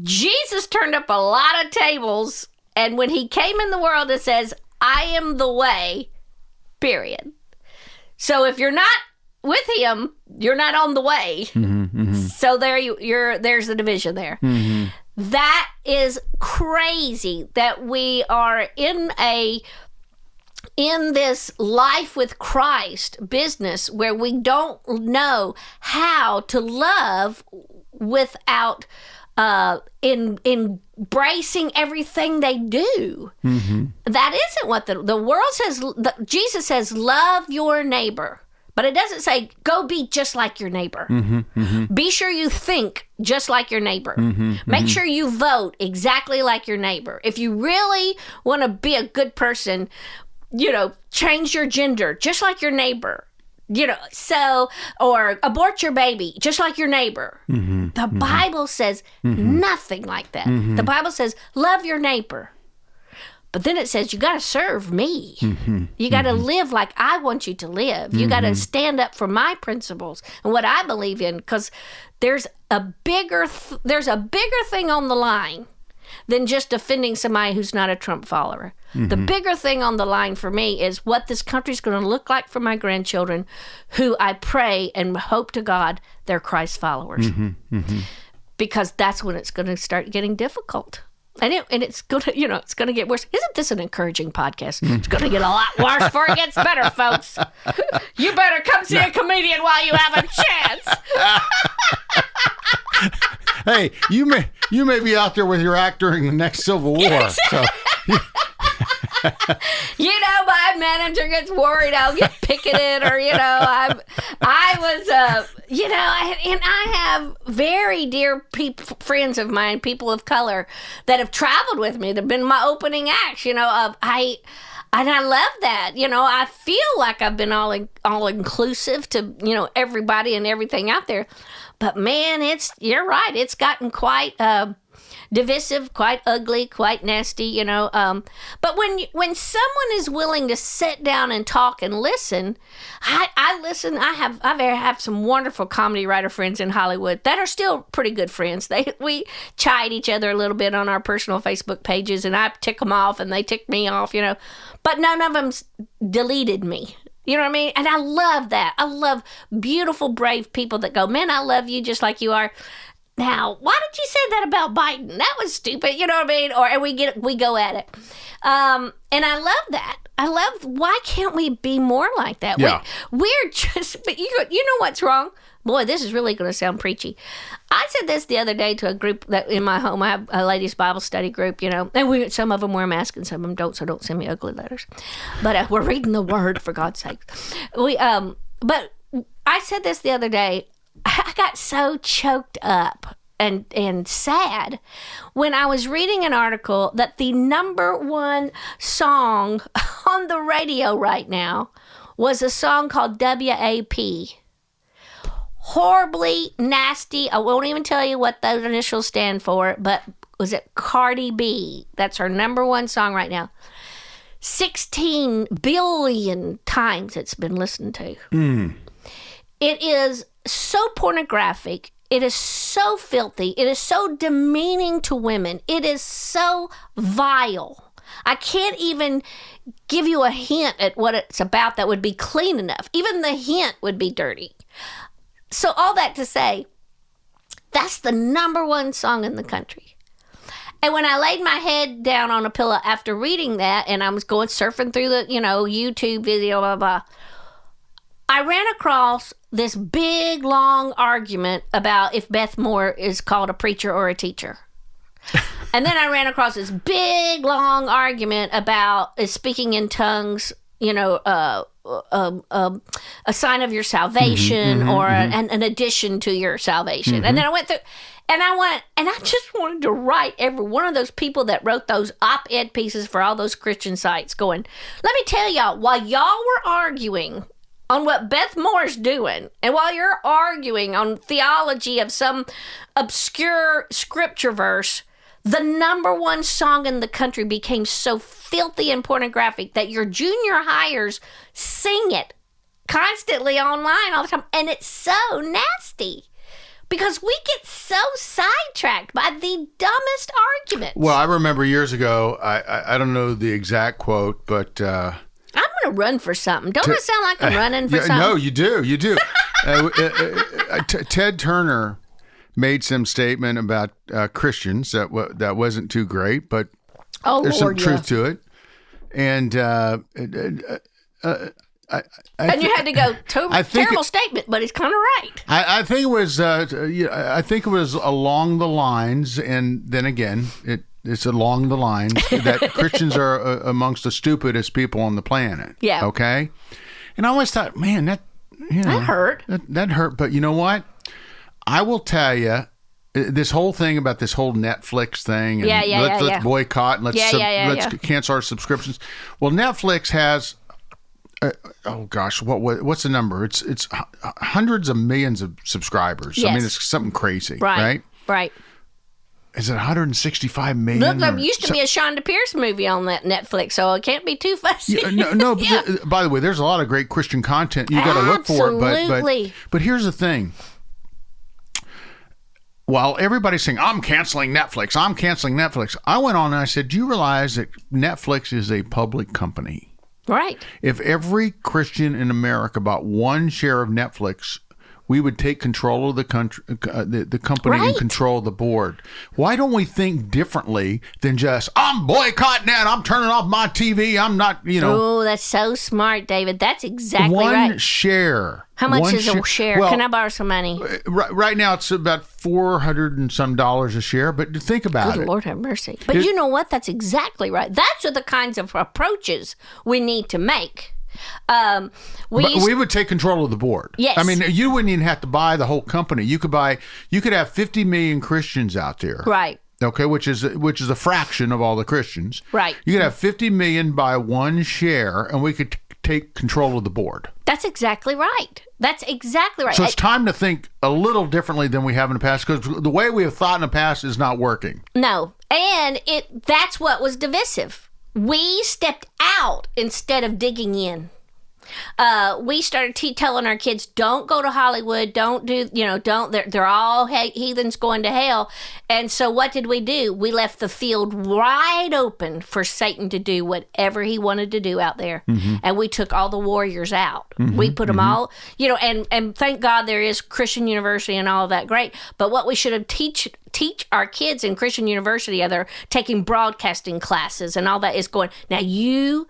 Jesus turned up a lot of tables, and when he came in the world, it says, I am the way, period. So if you're not with him, you're not on the way. So there's the division there. That is crazy that we are in this life with Christ business where we don't know how to love without embracing everything they do. That isn't what the world says. Jesus says, love your neighbor. But it doesn't say, go be just like your neighbor. Be sure you think just like your neighbor. Make sure you vote exactly like your neighbor. If you really want to be a good person, change your gender just like your neighbor. Or abort your baby just like your neighbor. The Bible says nothing like that. The Bible says, love your neighbor. But then it says, you got to serve me. You got to live like I want you to live. You got to stand up for my principles and what I believe in, because there's a bigger thing on the line than just offending somebody who's not a Trump follower. The bigger thing on the line for me is what this country's going to look like for my grandchildren, who I pray and hope to God they're Christ followers. Because that's when it's going to start getting difficult. And it's gonna, it's gonna get worse. Isn't this an encouraging podcast? It's gonna get a lot worse before it gets better, folks. You better come see a comedian while you have a chance. Hey, you may be out there with your act during the next Civil War. So. My manager gets worried I'll get picketed, or I have very dear friends of mine, people of color, that have traveled with me. They've been my opening acts. And I love that. I feel like I've been all inclusive to everybody and everything out there. But man, you're right. It's gotten quite divisive, quite ugly, quite nasty, But when someone is willing to sit down and talk and listen, I listen. I have some wonderful comedy writer friends in Hollywood that are still pretty good friends. We chide each other a little bit on our personal Facebook pages, and I tick them off and they tick me off, But none of them deleted me. You know what I mean? And I love that. I love beautiful, brave people that go, man, I love you just like you are. Now, why did you say that about Biden? That was stupid. You know what I mean? And we go at it. And I love that. Why can't we be more like that? Yeah. We're just, but you know what's wrong? Boy, this is really going to sound preachy. I said this the other day to a group that in my home. I have a ladies' Bible study group, and some of them wear masks and some of them don't, so don't send me ugly letters. But we're reading the Word, for God's sake. But I said this the other day. I got so choked up and sad when I was reading an article that the number one song on the radio right now was a song called WAP. Horribly nasty. I won't even tell you what those initials stand for, but was it Cardi B? That's her number one song right now. 16 billion times it's been listened to. It is so pornographic. It is so filthy. It is so demeaning to women. It is so vile. I can't even give you a hint at what it's about that would be clean enough. Even the hint would be dirty. So all that to say, that's the number one song in the country. And when I laid my head down on a pillow after reading that, and I was going surfing through the, YouTube video, blah, blah, I ran across this big, long argument about if Beth Moore is called a preacher or a teacher. And then I ran across this big, long argument about is speaking in tongues, a sign of your salvation or an addition to your salvation. And then I went through, and I just wanted to write every one of those people that wrote those op-ed pieces for all those Christian sites going, let me tell y'all, while y'all were arguing on what Beth Moore's doing, and while you're arguing on theology of some obscure scripture verse, the number one song in the country became so filthy and pornographic that your junior hires sing it constantly online all the time. And it's so nasty because we get so sidetracked by the dumbest arguments. Well, I remember years ago, I don't know the exact quote, but... I'm going to run for something. Don't I sound like I'm running for something? No, you do. You do. Ted Turner made some statement about Christians that wasn't too great, but there's some truth to it. And and you had to go, terrible statement, but it's kind of right. I think it was along the lines, and then again, it's along the lines that Christians are amongst the stupidest people on the planet. Yeah. Okay. And I always thought, man, that hurt. That hurt. But you know what? I will tell you, this whole thing about this whole Netflix thing, and let's boycott and let's cancel our subscriptions. Well, Netflix has, what's the number? It's hundreds of millions of subscribers. Yes. I mean, it's something crazy, right? Right. Is it 165 million? Look, there used to be a Chonda Pierce movie on that Netflix, so it can't be too fussy. No. But by the way, there's a lot of great Christian content. You got to look for it. But here's the thing. While everybody's saying, I'm canceling Netflix, I went on and I said, do you realize that Netflix is a public company? Right. If every Christian in America bought one share of Netflix, we would take control of the country, the company, and control the board. Why don't we think differently than just, I'm boycotting that, I'm turning off my TV, I'm not, Oh, that's so smart, David. That's exactly right. One share. How much is a share? Well, can I borrow some money? Right now, it's about $400 and some a share, but think about it. Good Lord have mercy. But you know what? That's exactly right. That's the kinds of approaches we need to make. We would take control of the board. Yes. I mean, you wouldn't even have to buy the whole company. You could have 50 million Christians out there. Right. Okay, which is a fraction of all the Christians. Right. You could have 50 million buy one share, and we could take control of the board. That's exactly right. So it's time to think a little differently than we have in the past, because the way we have thought in the past is not working. No. And that's what was divisive. We stepped out instead of digging in. We started telling our kids, don't go to Hollywood, don't do, they're all heathens going to hell. And so what did we do? We left the field wide open for Satan to do whatever he wanted to do out there. Mm-hmm. And we took all the warriors out. Mm-hmm. We put them all, and thank God there is Christian University and all of that, great. But what we should have teach our kids in Christian University, they're taking broadcasting classes and all that, is going, now you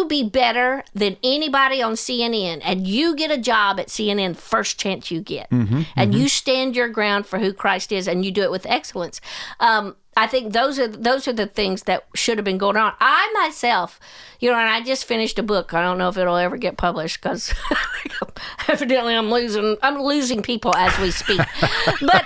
be better than anybody on CNN, and you get a job at CNN first chance you get. Mm-hmm, and you stand your ground for who Christ is, and you do it with excellence. I think those are the things that should have been going on. I myself, and I just finished a book. I don't know if it'll ever get published because evidently I'm losing people as we speak. But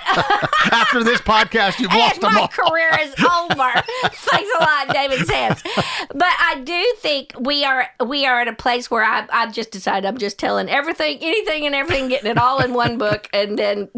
after this podcast, you've lost them all. My career is over. Thanks a lot, I'm David Sands. But I do think we are at a place where I've just decided I'm just telling anything and everything, getting it all in one book, and then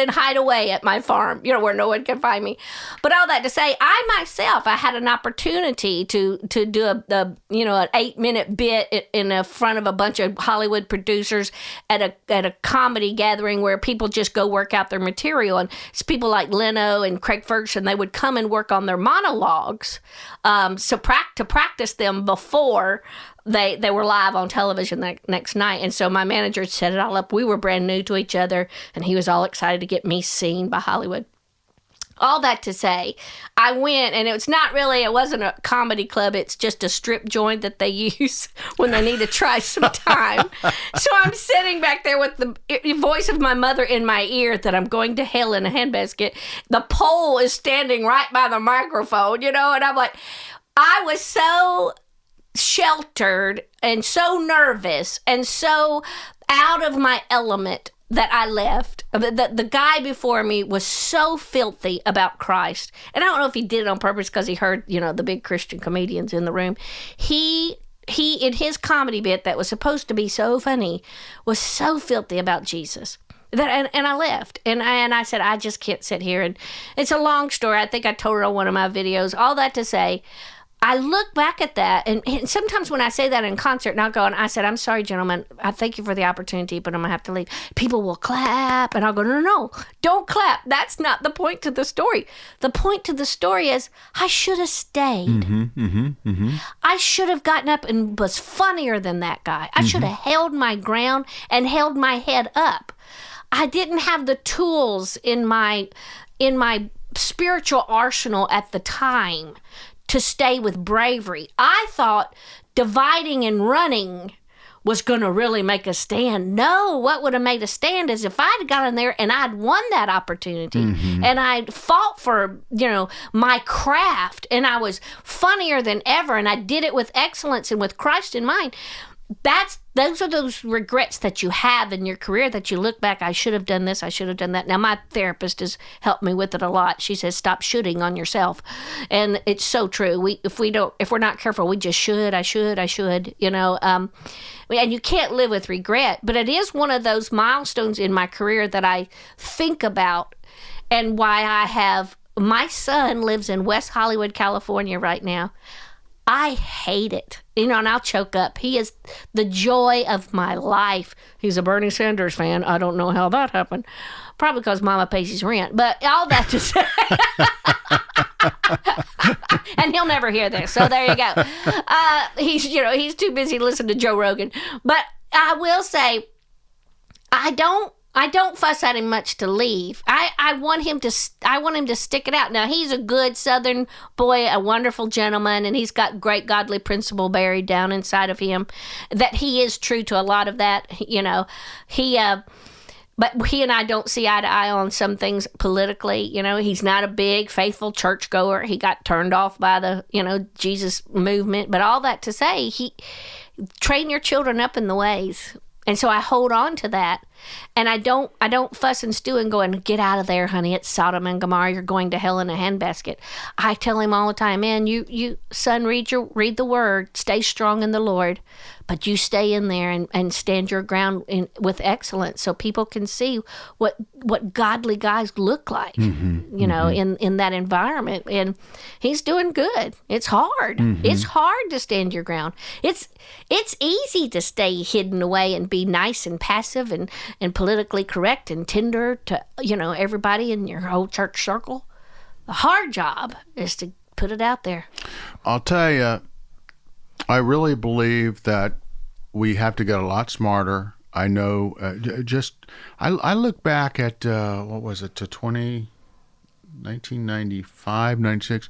hide away at my farm, where no one can find me. But all that to say, I had an opportunity to do an 8-minute bit in the front of a bunch of Hollywood producers at a comedy gathering where people just go work out their material, and it's people like Leno and Craig Ferguson. They would come and work on their monologues, to practice them before they were live on television that next night. And so my manager set it all up. We were brand new to each other, and he was all excited to get me seen by Hollywood. All that to say, I went, and it wasn't a comedy club. It's just a strip joint that they use when they need to try some time. So I'm sitting back there with the voice of my mother in my ear that I'm going to hell in a handbasket. The pole is standing right by the microphone, and I'm like, I was so sheltered and so nervous and so out of my element that I left. The guy before me was so filthy about Christ. And I don't know if he did it on purpose because he heard, the big Christian comedians in the room. He in his comedy bit that was supposed to be so funny was so filthy about Jesus. And I left. And I said, I just can't sit here. And it's a long story. I think I told it on one of my videos. All that to say, I look back at that, and sometimes when I say that in concert, and I'll go, and I said, I'm sorry, gentlemen, I thank you for the opportunity, but I'm going to have to leave. People will clap, and I'll go, no, don't clap. That's not the point to the story. The point to the story is I should have stayed. I should have gotten up and was funnier than that guy. I should have held my ground and held my head up. I didn't have the tools in my spiritual arsenal at the time to stay with bravery. I thought dividing and running was going to really make a stand. No, what would have made a stand is if I'd gotten there and I'd won that opportunity and I'd fought for, my craft, and I was funnier than ever, and I did it with excellence and with Christ in mind. Those are those regrets that you have in your career that you look back, I should have done this, I should have done that. Now, my therapist has helped me with it a lot. She says, stop shooting on yourself. And it's so true. If we're not careful, we just should, I should, and you can't live with regret, but it is one of those milestones in my career that I think about, and why my son lives in West Hollywood, California right now. I hate it. And I'll choke up. He is the joy of my life. He's a Bernie Sanders fan. I don't know how that happened. Probably because Mama pays his rent. But all that to say. And he'll never hear this. So there you go. He's too busy listening to Joe Rogan. But I will say, I don't fuss at him much to leave. I want him to stick it out. Now, he's a good Southern boy, a wonderful gentleman, and he's got great godly principle buried down inside of him. That he is true to a lot of that, But he and I don't see eye to eye on some things politically. He's not a big faithful churchgoer. He got turned off by the Jesus movement. But all that to say, train your children up in the ways. And so I hold on to that, and I don't fuss and stew and go, and get out of there, honey. It's Sodom and Gomorrah. You're going to hell in a handbasket. I tell him all the time, man, you son, read the word, stay strong in the Lord, but you stay in there and stand your ground with excellence, so people can see what godly guys look like, in that environment. And he's doing good. It's hard. It's hard to stand your ground. It's easy to stay hidden away and be nice and passive and politically correct and tender to everybody in your whole church circle. The hard job is to put it out there. I'll tell you, I really believe that we have to get a lot smarter. I know, I look back at, what was it, to 1995, 96,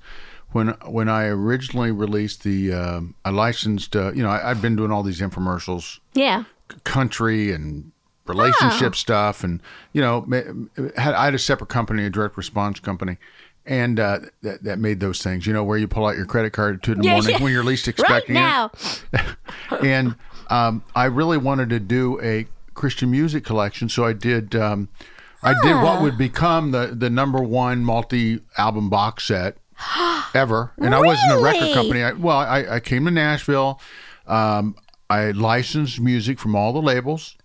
when I originally released I licensed, I'd been doing all these infomercials. Yeah. Country and relationship stuff. And, I had a separate company, a direct response company. And that made those things, where you pull out your credit card at 2 in the morning when you're least expecting right now. it. And I really wanted to do a Christian music collection, so I did. I did what would become the number one multi-album box set ever. And I wasn't a record company. I came to Nashville. I licensed music from all the labels.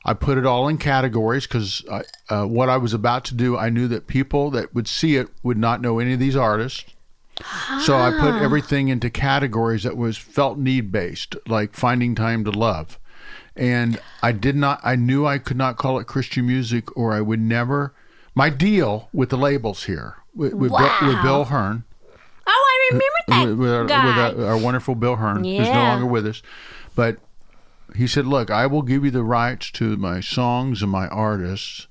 I put it all in categories because what I was about to do, I knew that people that would see it would not know any of these artists. So I put everything into categories that was felt need based, like Finding Time to Love. And I knew I could not call it Christian music, or I would never. My deal with the labels here, with Bill Hearn. Oh, I remember that guy. With our wonderful Bill Hearn, who's no longer with us. But he said, look, I will give you the rights to my songs and my artists,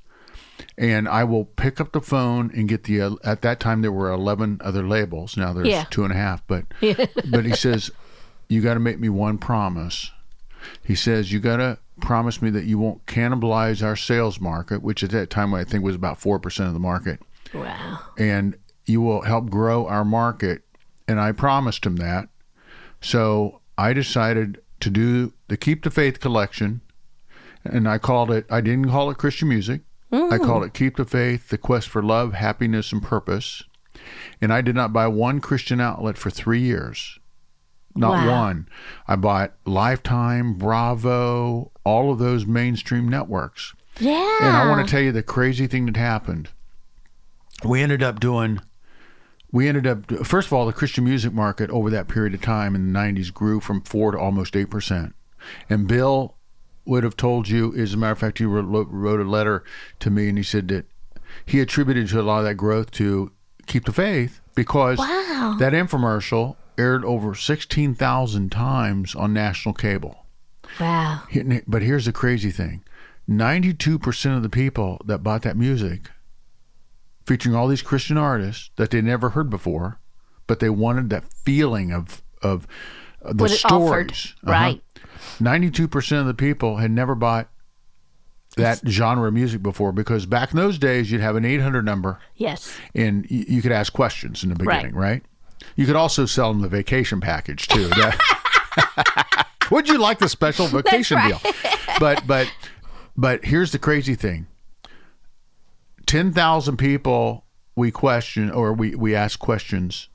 and I will pick up the phone and get at that time there were 11 other labels. Now there's 2.5. But he says, you got to make me one promise. He says, you got to promise me that you won't cannibalize our sales market, which at that time I think was about 4% of the market. Wow. And you will help grow our market. And I promised him that. So I decided to do the Keep the Faith collection. And I didn't call it Christian music. I called it Keep the Faith, the quest for love, happiness, and purpose. And I did not buy one Christian outlet for 3 years. Not one. I bought Lifetime, Bravo, all of those mainstream networks. Yeah. And I want to tell you the crazy thing that happened. First of all, the Christian music market over that period of time in the 90s grew from 4 to almost 8%. And Bill would have told you, as a matter of fact, he wrote a letter to me, and he said that he attributed to a lot of that growth to Keep the Faith because that infomercial aired over 16,000 times on national cable. Wow. But here's the crazy thing. 92% of the people that bought that music, featuring all these Christian artists that they never heard before, but they wanted that feeling of the stories. Right. 92% of the people had never bought that genre of music before, because back in those days, you'd have an 800 number. Yes. And you could ask questions in the beginning, right? You could also sell them the vacation package too. Would you like the special vacation deal? But here's the crazy thing. 10,000 people we questioned, or we asked questions.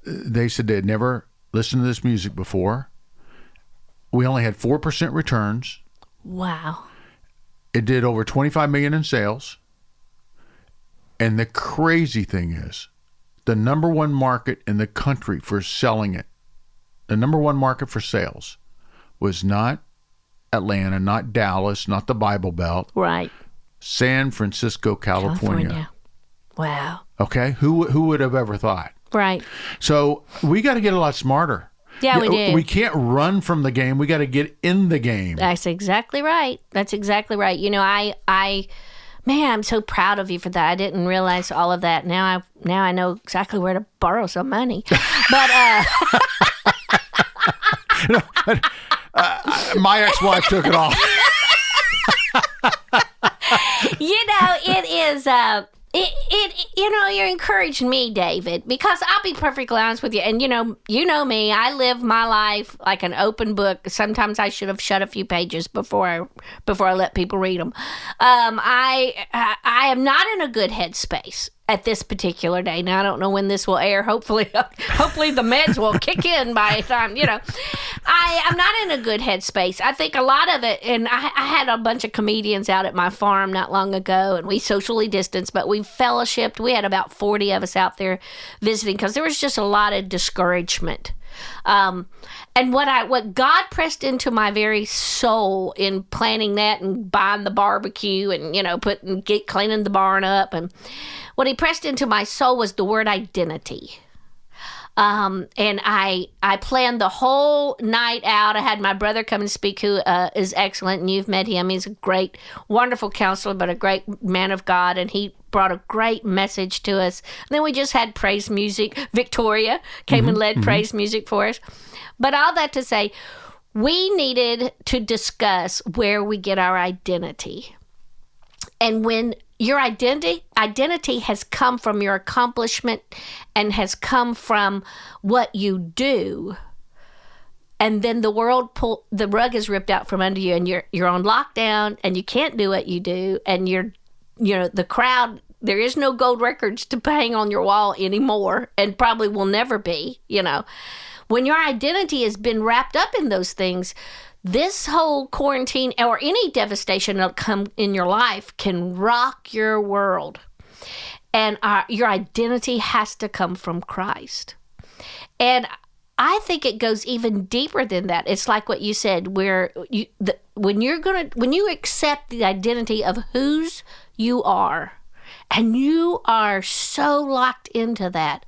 They said they had never listened to this music before. We only had 4% returns. Wow. It did over 25 million in sales. And the crazy thing is, the number one market in the country for selling it, the number one market for sales, was not Atlanta, not Dallas, not the Bible Belt. Right. San Francisco, California. Wow. Okay? Who would have ever thought? Right. So we got to get a lot smarter. Yeah, we do. We can't run from the game. We got to get in the game. That's exactly right. You know, I'm so proud of you for that. I didn't realize all of that. Now I know exactly where to borrow some money. But my ex-wife took it off. You know, it is. You know, you're encouraging me, David, because I'll be perfectly honest with you. And you know me, I live my life like an open book. Sometimes I should have shut a few pages before I let people read them. I am not in a good headspace at this particular day. Now, I don't know when this will air. Hopefully the meds will kick in by the time, I'm not in a good headspace. I think a lot of it, and I had a bunch of comedians out at my farm not long ago, and we socially distanced, but we fellowshipped. We had about 40 of us out there visiting because there was just a lot of discouragement. And what God pressed into my very soul in planning that and buying the barbecue and, cleaning the barn up, and what he pressed into my soul was the word identity. And I planned the whole night out. I had my brother come and speak, who is excellent, and you've met him. He's a great, wonderful counselor, but a great man of God, and he brought a great message to us. And then we just had praise music. Victoria came and led praise music for us. But all that to say, we needed to discuss where we get our identity. And when your identity has come from your accomplishment and has come from what you do, and then the rug is ripped out from under you, and you're on lockdown, and you can't do what you do, and the crowd There is no gold records to hang on your wall anymore, and probably will never be, When your identity has been wrapped up in those things, this whole quarantine or any devastation that'll come in your life can rock your world. And your identity has to come from Christ. And I think it goes even deeper than that. It's like what you said, where when you accept the identity of whose you are, and you are so locked into that,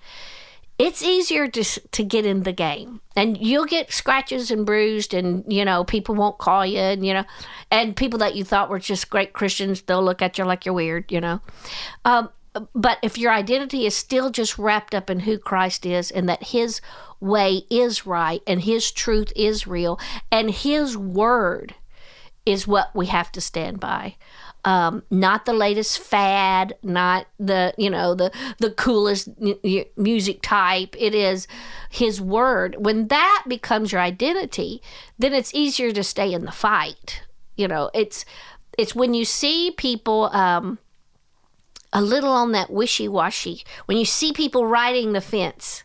it's easier to get in the game. And you'll get scratches and bruised, and people won't call you, and people that you thought were just great Christians, they'll look at you like you're weird, But if your identity is still just wrapped up in who Christ is, and that his way is right and his truth is real and his word is what we have to stand by. Not the latest fad, not the coolest music type. It is his word. When that becomes your identity, then it's easier to stay in the fight. It's when you see people a little on that wishy-washy. When you see people riding the fence,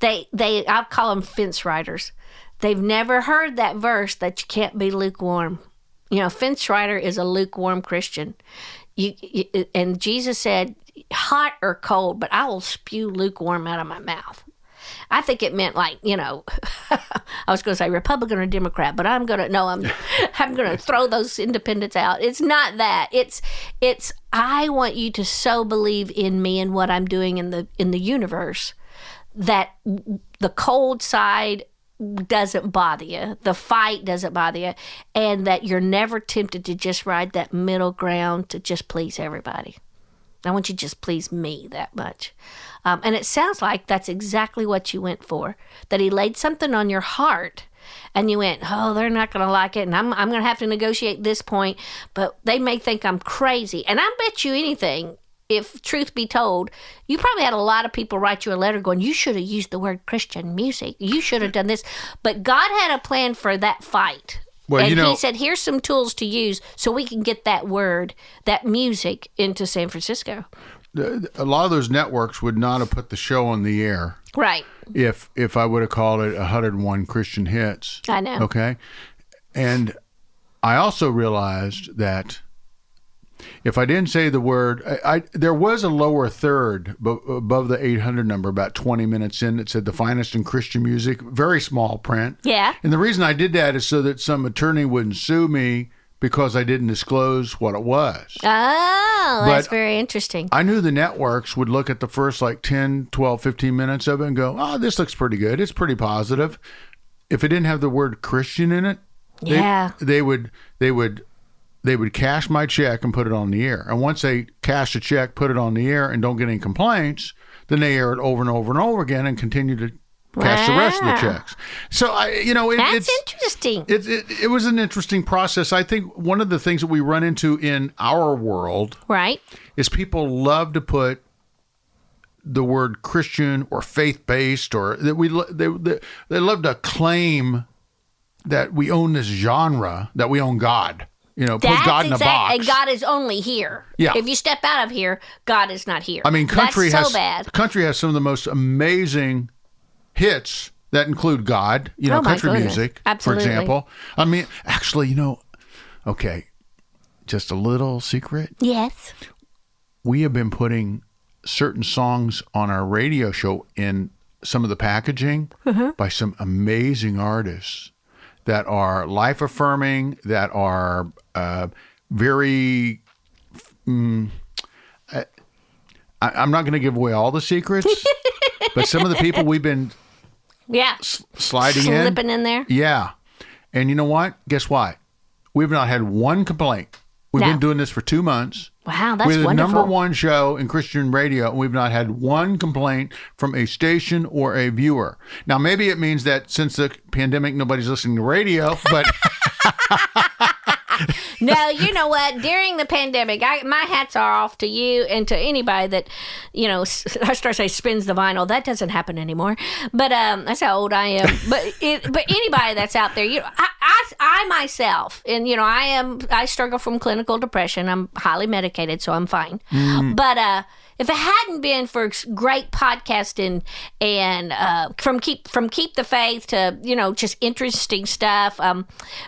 I'll call them fence riders. They've never heard that verse that you can't be lukewarm. Fence rider is a lukewarm Christian. And Jesus said, hot or cold, but I will spew lukewarm out of my mouth. I think it meant like, I was going to say Republican or Democrat, but I'm going to throw those independents out. It's not that. It's I want you to so believe in me and what I'm doing in the universe that the cold side doesn't bother you, the fight doesn't bother you, and that you're never tempted to just ride that middle ground to just please everybody. I want you to just please me that much. And it sounds like that's exactly what you went for, that he laid something on your heart and you went, oh, they're not going to like it, and I'm going to have to negotiate this point, but they may think I'm crazy. And I bet you anything, if truth be told, you probably had a lot of people write you a letter going, you should have used the word Christian music. You should have done this. But God had a plan for that fight. Well, and he said, here's some tools to use so we can get that word, that music into San Francisco. A lot of those networks would not have put the show on the air. Right. If I would have called it 101 Christian Hits. I know. Okay. And I also realized that if I didn't say the word, there was a lower third above the 800 number, about 20 minutes in, that said the finest in Christian music, very small print. Yeah. And the reason I did that is so that some attorney wouldn't sue me because I didn't disclose what it was. Oh, that's very interesting. I knew the networks would look at the first 10, 12, 15 minutes of it and go, oh, this looks pretty good. It's pretty positive. If it didn't have the word Christian in it, they would cash my check and put it on the air. And once they cash the check, put it on the air, and don't get any complaints, then they air it over and over and over again and continue to cash the rest of the checks. So that's interesting. It was an interesting process. I think one of the things that we run into in our world, right, is people love to put the word Christian or faith-based, or that they love to claim that we own this genre, that we own God. Put God in a box. And God is only here. Yeah. If you step out of here, God is not here. I mean, country bad. Country has some of the most amazing hits that include God, country music, absolutely, for example. I mean, actually, okay, just a little secret. Yes. We have been putting certain songs on our radio show in some of the packaging by some amazing artists that are life-affirming, that are very... I'm not going to give away all the secrets, but some of the people we've been slipping in there. Yeah. And you know what? Guess what? We've not had one complaint. We've been doing this for 2 months. Wow, that's We're the wonderful. number one show in Christian radio, and we've not had one complaint from a station or a viewer. Now, maybe it means that since the pandemic, nobody's listening to radio, but... No, you know what? During the pandemic, my hats are off to you and to anybody that, I start to say spins the vinyl. That doesn't happen anymore. But that's how old I am. But anybody that's out there, I I myself, and I struggle from clinical depression. I'm highly medicated, so I'm fine. But if it hadn't been for great podcasting and from Keep the Faith to just interesting stuff,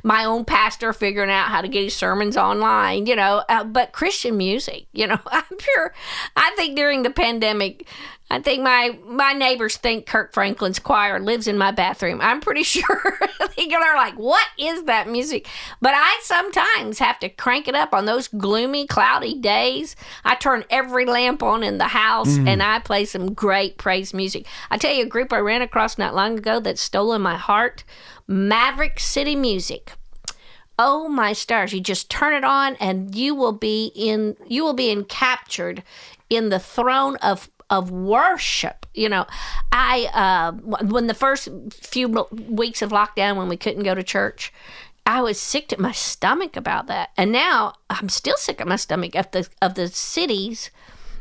my own pastor figuring out how to get his sermons online, but Christian music, I'm sure. I think during the pandemic, I think my neighbors think Kirk Franklin's choir lives in my bathroom. I'm pretty sure they're like, what is that music? But I sometimes have to crank it up on those gloomy, cloudy days. I turn every lamp on in the house and I play some great praise music. I tell you, a group I ran across not long ago that's stolen my heart, Maverick City Music. Oh my stars, you just turn it on and you will be captured in the throne of worship. I when the first few weeks of lockdown when we couldn't go to church, I was sick to my stomach about that. And now I'm still sick at my stomach of the cities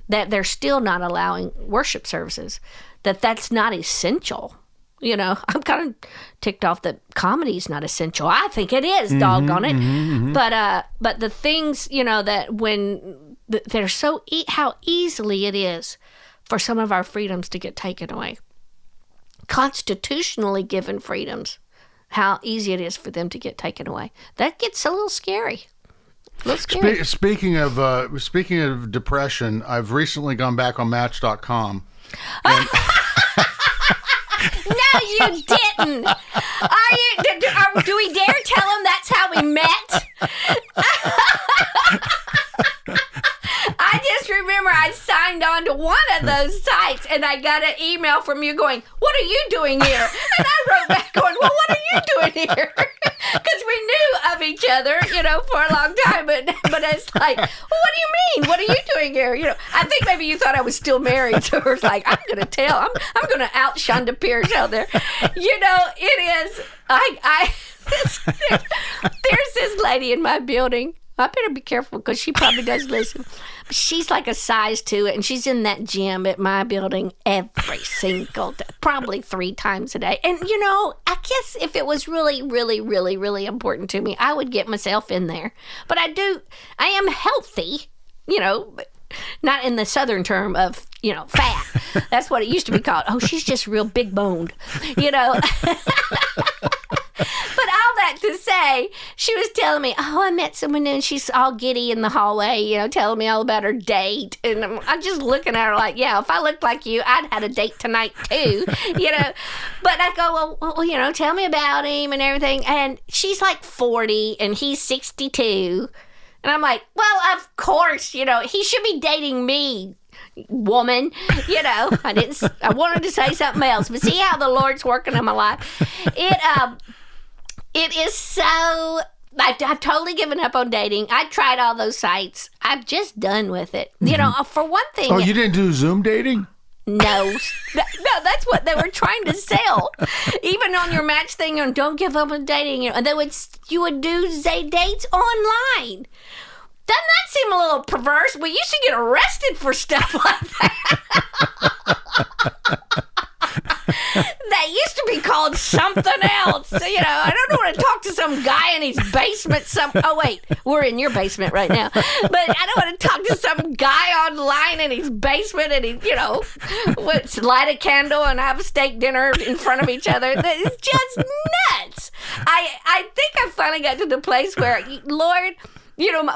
that they're still not allowing worship services, that's not essential. I'm kind of ticked off that comedy is not essential. I think it is, doggone it. But the things, that when they're so how easily it is for some of our freedoms to get taken away. Constitutionally given freedoms, how easy it is for them to get taken away. That gets a little scary. Speaking of depression, I've recently gone back on Match.com. No, you didn't. Do we dare tell them that's how we met? I just remember I signed on to one of those sites and I got an email from you going, "What are you doing here?" And I wrote back going, "Well, what are you doing here?" Because we knew of each other, for a long time. But it's like, well, what do you mean? What are you doing here? I think maybe you thought I was still married. So it was like, I'm going to tell. I'm going to out Chonda Pierce out there. It is. There's this lady in my building. I better be careful because she probably does listen. She's like a size 2, and she's in that gym at my building every single day, probably 3 times a day. And, I guess if it was really, really, really, really important to me, I would get myself in there. But I am healthy, but not in the southern term of, fat. That's what it used to be called. Oh, she's just real big boned, But all that to say, she was telling me, oh, I met someone new, and she's all giddy in the hallway, telling me all about her date. And I'm just looking at her like, yeah, if I looked like you, I'd had a date tonight too, But I go, well, tell me about him and everything. And she's like 40 and he's 62. And I'm like, well, of course, he should be dating me, woman. I wanted to say something else, but see how the Lord's working in my life. It is so. I've totally given up on dating. I tried all those sites. I'm just done with it. For one thing. Oh, you didn't do Zoom dating? No, that's what they were trying to sell. Even on your Match thing, and don't give up on dating. You would do dates online. Doesn't that seem a little perverse? We used to get arrested for stuff like that. That used to be called something else. I don't want to talk to some guy in his basement. Oh, wait, we're in your basement right now. But I don't want to talk to some guy online in his basement and light a candle and have a steak dinner in front of each other. It's just nuts. I think I finally got to the place where, Lord,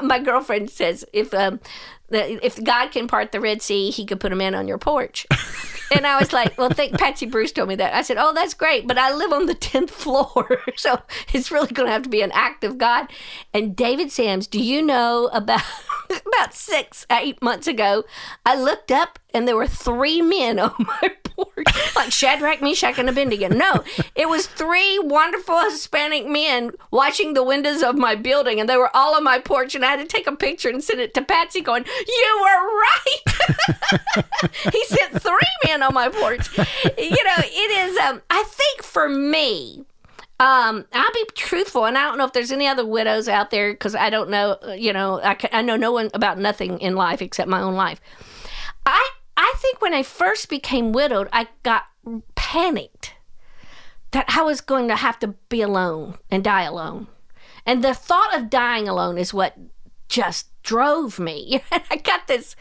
my girlfriend says if God can part the Red Sea, he could put a man on your porch. And I was like, well, Patsy Bruce told me that. I said, oh, that's great, but I live on the 10th floor, so it's really going to have to be an act of God. And David Sams, do you know about 6-8 months ago, I looked up and there were 3 men on my porch, like Shadrach, Meshach, and Abednego. No, it was 3 wonderful Hispanic men watching the windows of my building, and they were all on my porch, and I had to take a picture and send it to Patsy going, you were right. He sent 3 men on my porch. It is, I think for me, I'll be truthful, and I don't know if there's any other widows out there because I don't know, I know no one about nothing in life except my own life. I think when I first became widowed, I got panicked that I was going to have to be alone and die alone. And the thought of dying alone is what just drove me. I got this,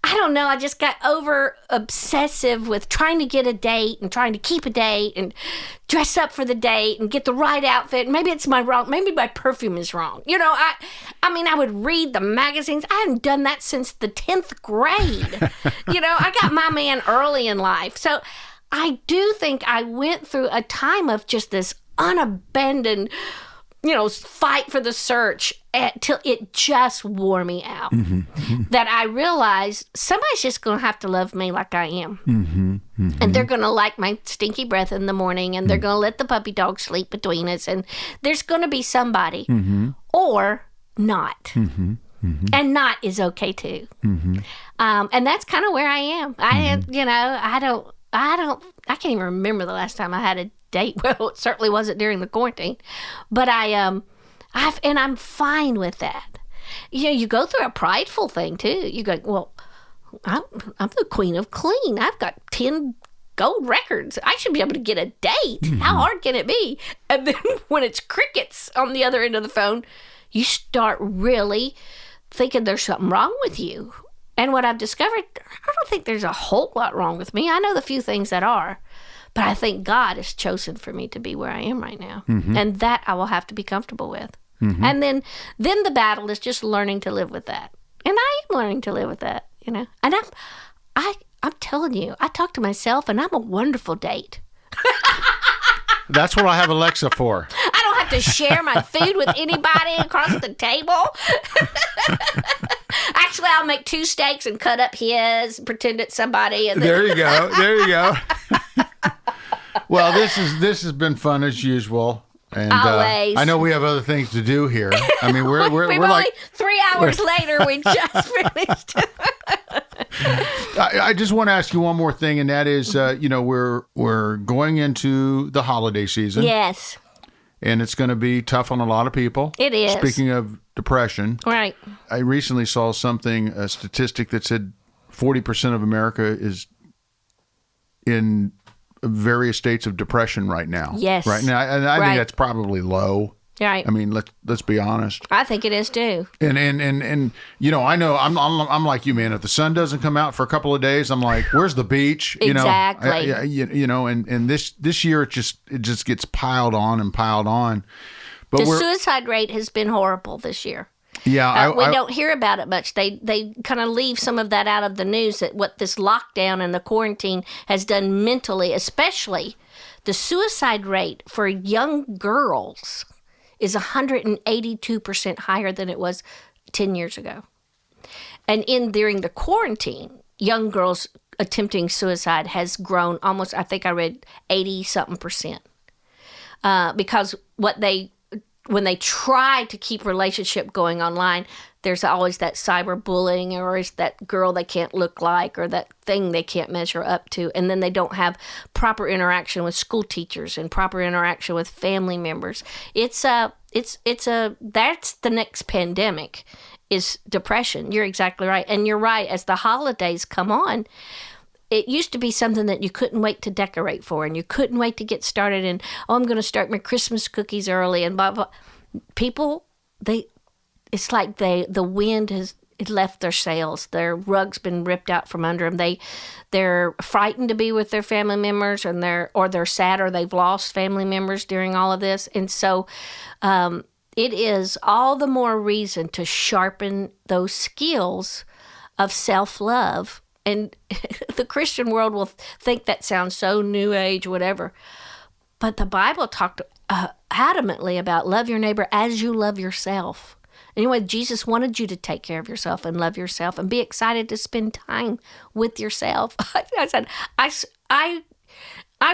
I don't know, I just got over obsessive with trying to get a date and trying to keep a date and dress up for the date and get the right outfit. Maybe it's maybe my perfume is wrong. I would read the magazines. I hadn't done that since the 10th grade. I got my man early in life. So I do think I went through a time of just this unabandoned, fight for the search till it just wore me out. That I realized somebody's just going to have to love me like I am. And they're going to like my stinky breath in the morning, and they're going to let the puppy dog sleep between us, and there's going to be somebody or not. And not is okay too. And that's kind of where I am. I can't even remember the last time I had a date. Well, it certainly wasn't during the quarantine, but I'm fine with that. You go through a prideful thing too. You go, well, I'm the queen of clean. I've got 10 gold records. I should be able to get a date. How hard can it be? And then when it's crickets on the other end of the phone, you start really thinking there's something wrong with you. And what I've discovered, I don't think there's a whole lot wrong with me. I know the few things that are, but I think God has chosen for me to be where I am right now. And that I will have to be comfortable with. And then the battle is just learning to live with that. And I am learning to live with that, And I'm telling you, I talk to myself, and I'm a wonderful date. That's what I have Alexa for. I don't have to share my food with anybody across the table. Actually, I'll make 2 steaks and cut up his, pretend it's somebody. And There you go. Well, this has been fun as usual. And always. I know we have other things to do here. I mean, we're only like 3 hours later. We just finished. I just want to ask you one more thing, and that is, we're going into the holiday season. Yes. And it's going to be tough on a lot of people. It is. Speaking of depression. Right. I recently saw a statistic that said 40% of America is in various states of depression right now. Yes. Right now, and I think that's probably low. Right. I mean, let's be honest. I think it is too. And I know I'm like you, man. If the sun doesn't come out for a couple of days, I'm like, where's the beach? Exactly. And this year it just gets piled on and piled on. But the suicide rate has been horrible this year. Yeah, we don't hear about it much. They kind of leave some of that out of the news, that what this lockdown and the quarantine has done mentally, especially the suicide rate for young girls is 182% higher than it was 10 years ago. And during the quarantine, young girls attempting suicide has grown almost, I think I read 80-something%. Because when they try to keep relationship going online, there's always that cyberbullying, or is that girl they can't look like, or that thing they can't measure up to. And then they don't have proper interaction with school teachers and proper interaction with family members. That's the next pandemic, is depression. You're exactly right. And you're right. As the holidays come on, it used to be something that you couldn't wait to decorate for, and you couldn't wait to get started. And, I'm going to start my Christmas cookies early, and blah, blah. People, it's like the wind has left their sails. Their rug's been ripped out from under them. They're frightened to be with their family members, and they're sad, or they've lost family members during all of this. And so it is all the more reason to sharpen those skills of self-love. And the Christian world will think that sounds so new age, whatever. But the Bible talked adamantly about love your neighbor as you love yourself. Anyway, Jesus wanted you to take care of yourself and love yourself and be excited to spend time with yourself. I said, I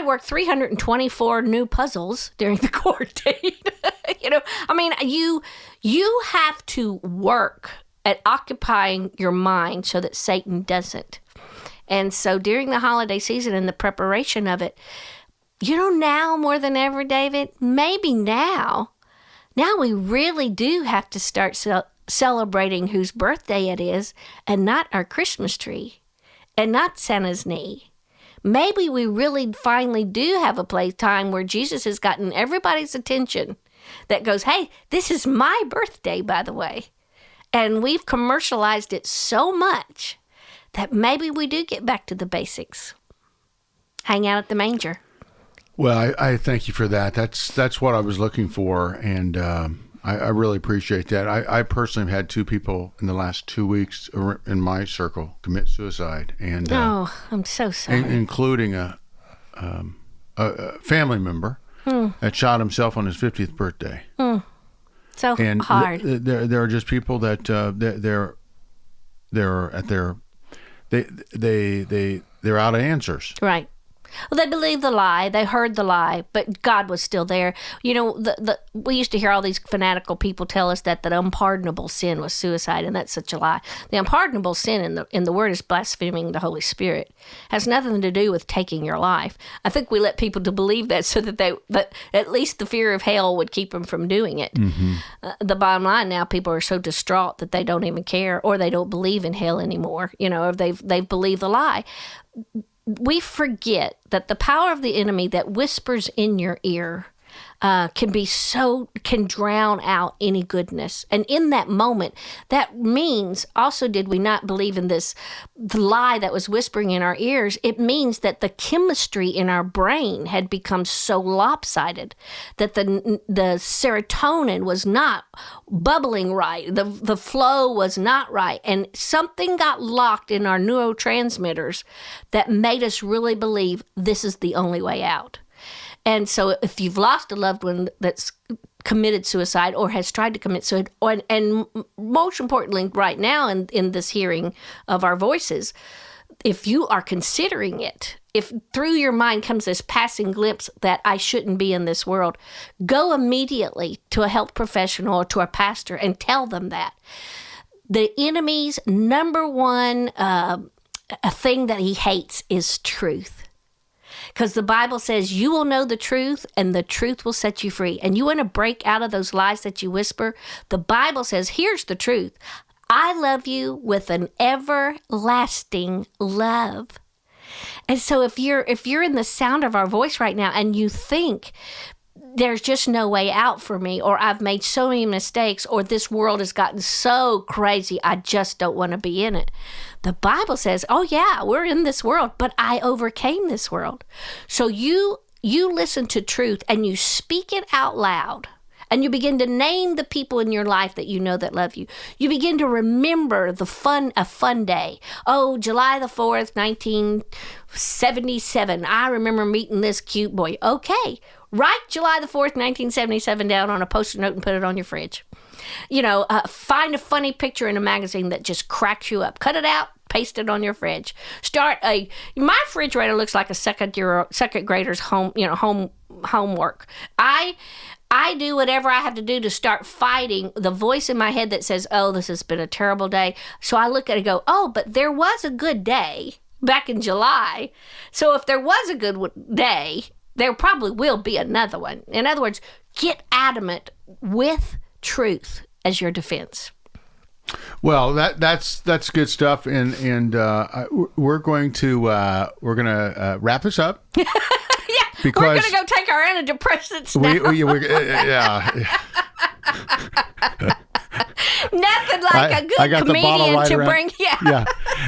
worked 324 new puzzles during the quarantine. You have to work at occupying your mind so that Satan doesn't. And so during the holiday season and the preparation of it, now more than ever, David, maybe now we really do have to start celebrating whose birthday it is, and not our Christmas tree and not Santa's knee, maybe we really finally do have a time where Jesus has gotten everybody's attention that goes, hey, this is my birthday, by the way. And we've commercialized it so much that maybe we do get back to the basics. Hang out at the manger. Well, I thank you for that. That's what I was looking for, and I really appreciate that. I personally have had 2 people in the last 2 weeks in my circle commit suicide, and I'm so sorry, including a family member that shot himself on his 50th birthday. So and hard. There are just people that they're at their they're out of answers. Right. Well, they believed the lie. They heard the lie, but God was still there. You know, we used to hear all these fanatical people tell us that the unpardonable sin was suicide, and that's such a lie. The unpardonable sin in the word is blaspheming the Holy Spirit. It has nothing to do with taking your life. I think we let people to believe that so that at least the fear of hell would keep them from doing it. Mm-hmm. The bottom line now, people are so distraught that they don't even care, or they don't believe in hell anymore. You know, or they've believed the lie. We forget that the power of the enemy that whispers in your ear can drown out any goodness. And in that moment, that means also, did we not believe in the lie that was whispering in our ears? It means that the chemistry in our brain had become so lopsided that the serotonin was not bubbling right. The flow was not right. And something got locked in our neurotransmitters that made us really believe this is the only way out. And so if you've lost a loved one that's committed suicide or has tried to commit suicide, and most importantly right now in this hearing of our voices, if you are considering it, if through your mind comes this passing glimpse that I shouldn't be in this world, go immediately to a health professional or to a pastor and tell them that. The enemy's number one thing that he hates is truth. Because the Bible says you will know the truth and the truth will set you free. And you want to break out of those lies that you whisper? The Bible says, here's the truth. I love you with an everlasting love. And so if you're in the sound of our voice right now and you think there's just no way out for me, or I've made so many mistakes, or this world has gotten so crazy, I just don't want to be in it. The Bible says, oh yeah, we're in this world, but I overcame this world. So you listen to truth and you speak it out loud. And you begin to name the people in your life that you know that love you. You begin to remember a fun day. Oh, July the 4th, 1977. I remember meeting this cute boy. Okay, write July the 4th, 1977 down on a Post-it note and put it on your fridge. You know, find a funny picture in a magazine that just cracks you up. Cut it out, paste it on your fridge. My refrigerator looks like a second grader's homework. I do whatever I have to do to start fighting the voice in my head that says, oh, this has been a terrible day. So I look at it and go, oh, but there was a good day back in July. So if there was a good day, there probably will be another one. In other words, get adamant with truth as your defense. Well, that's good stuff, and we're going to wrap this up. Because we're going to go take our antidepressants now. Nothing like a good comedian to bring. Yeah.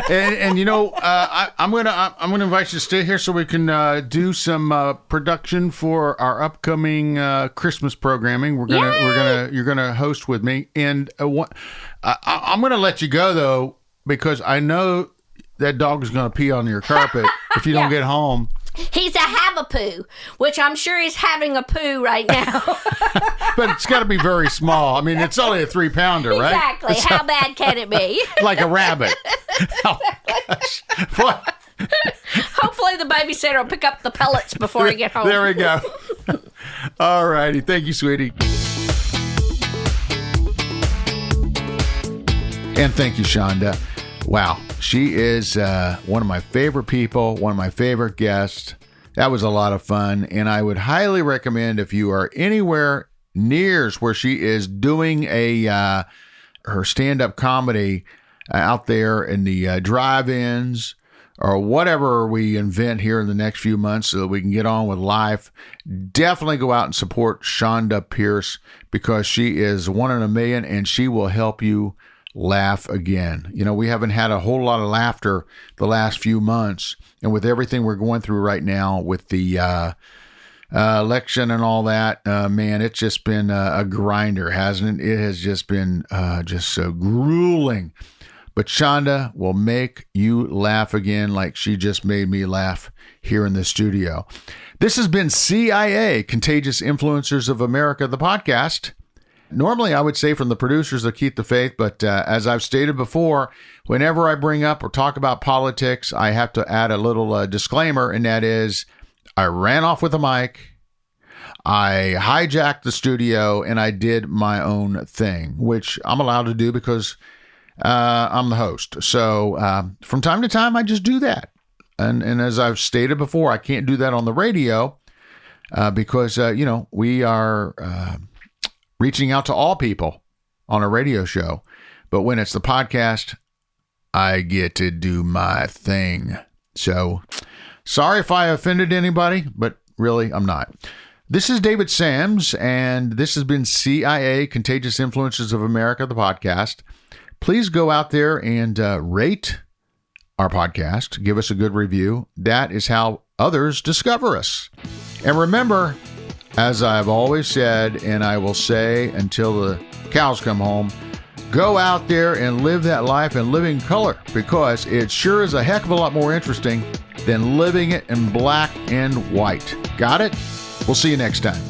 And you know, I'm gonna invite you to stay here so we can do some production for our upcoming Christmas programming. You're gonna host with me, and I'm gonna let you go though, because I know that dog is gonna pee on your carpet if you don't get home. He's a have-a-poo, which I'm sure he's having a poo right now. But it's got to be very small. I mean, it's only a 3-pounder, right? Exactly. How bad can it be? Like a rabbit. Oh, gosh. What? Hopefully the babysitter will pick up the pellets before I get home. There we go. All righty. Thank you, sweetie. And thank you, Chonda. Wow. She is one of my favorite people, one of my favorite guests. That was a lot of fun. And I would highly recommend, if you are anywhere near where she is doing her stand-up comedy out there in the drive-ins or whatever we invent here in the next few months so that we can get on with life, definitely go out and support Chonda Pierce, because she is one in a million and she will help you laugh again. You know, we haven't had a whole lot of laughter the last few months, and with everything we're going through right now with the election and all that, man, it's just been a grinder, hasn't it? It has just been just so grueling. But Chonda will make you laugh again like she just made me laugh here in the studio. This has been CIA, Contagious Influencers of America, the podcast. Normally, I would say from the producers of Keep the Faith, but as I've stated before, whenever I bring up or talk about politics, I have to add a little disclaimer, and that is, I ran off with a mic, I hijacked the studio, and I did my own thing, which I'm allowed to do because I'm the host. So from time to time, I just do that. And as I've stated before, I can't do that on the radio because, we are reaching out to all people on a radio show. But when it's the podcast, I get to do my thing. So sorry if I offended anybody, but really, I'm not. This is David Sams, and this has been CIA, Contagious Influences of America, the podcast. Please go out there and rate our podcast. Give us a good review. That is how others discover us. And remember, as I've always said, and I will say until the cows come home, go out there and live that life in living color, because it sure is a heck of a lot more interesting than living it in black and white. Got it? We'll see you next time.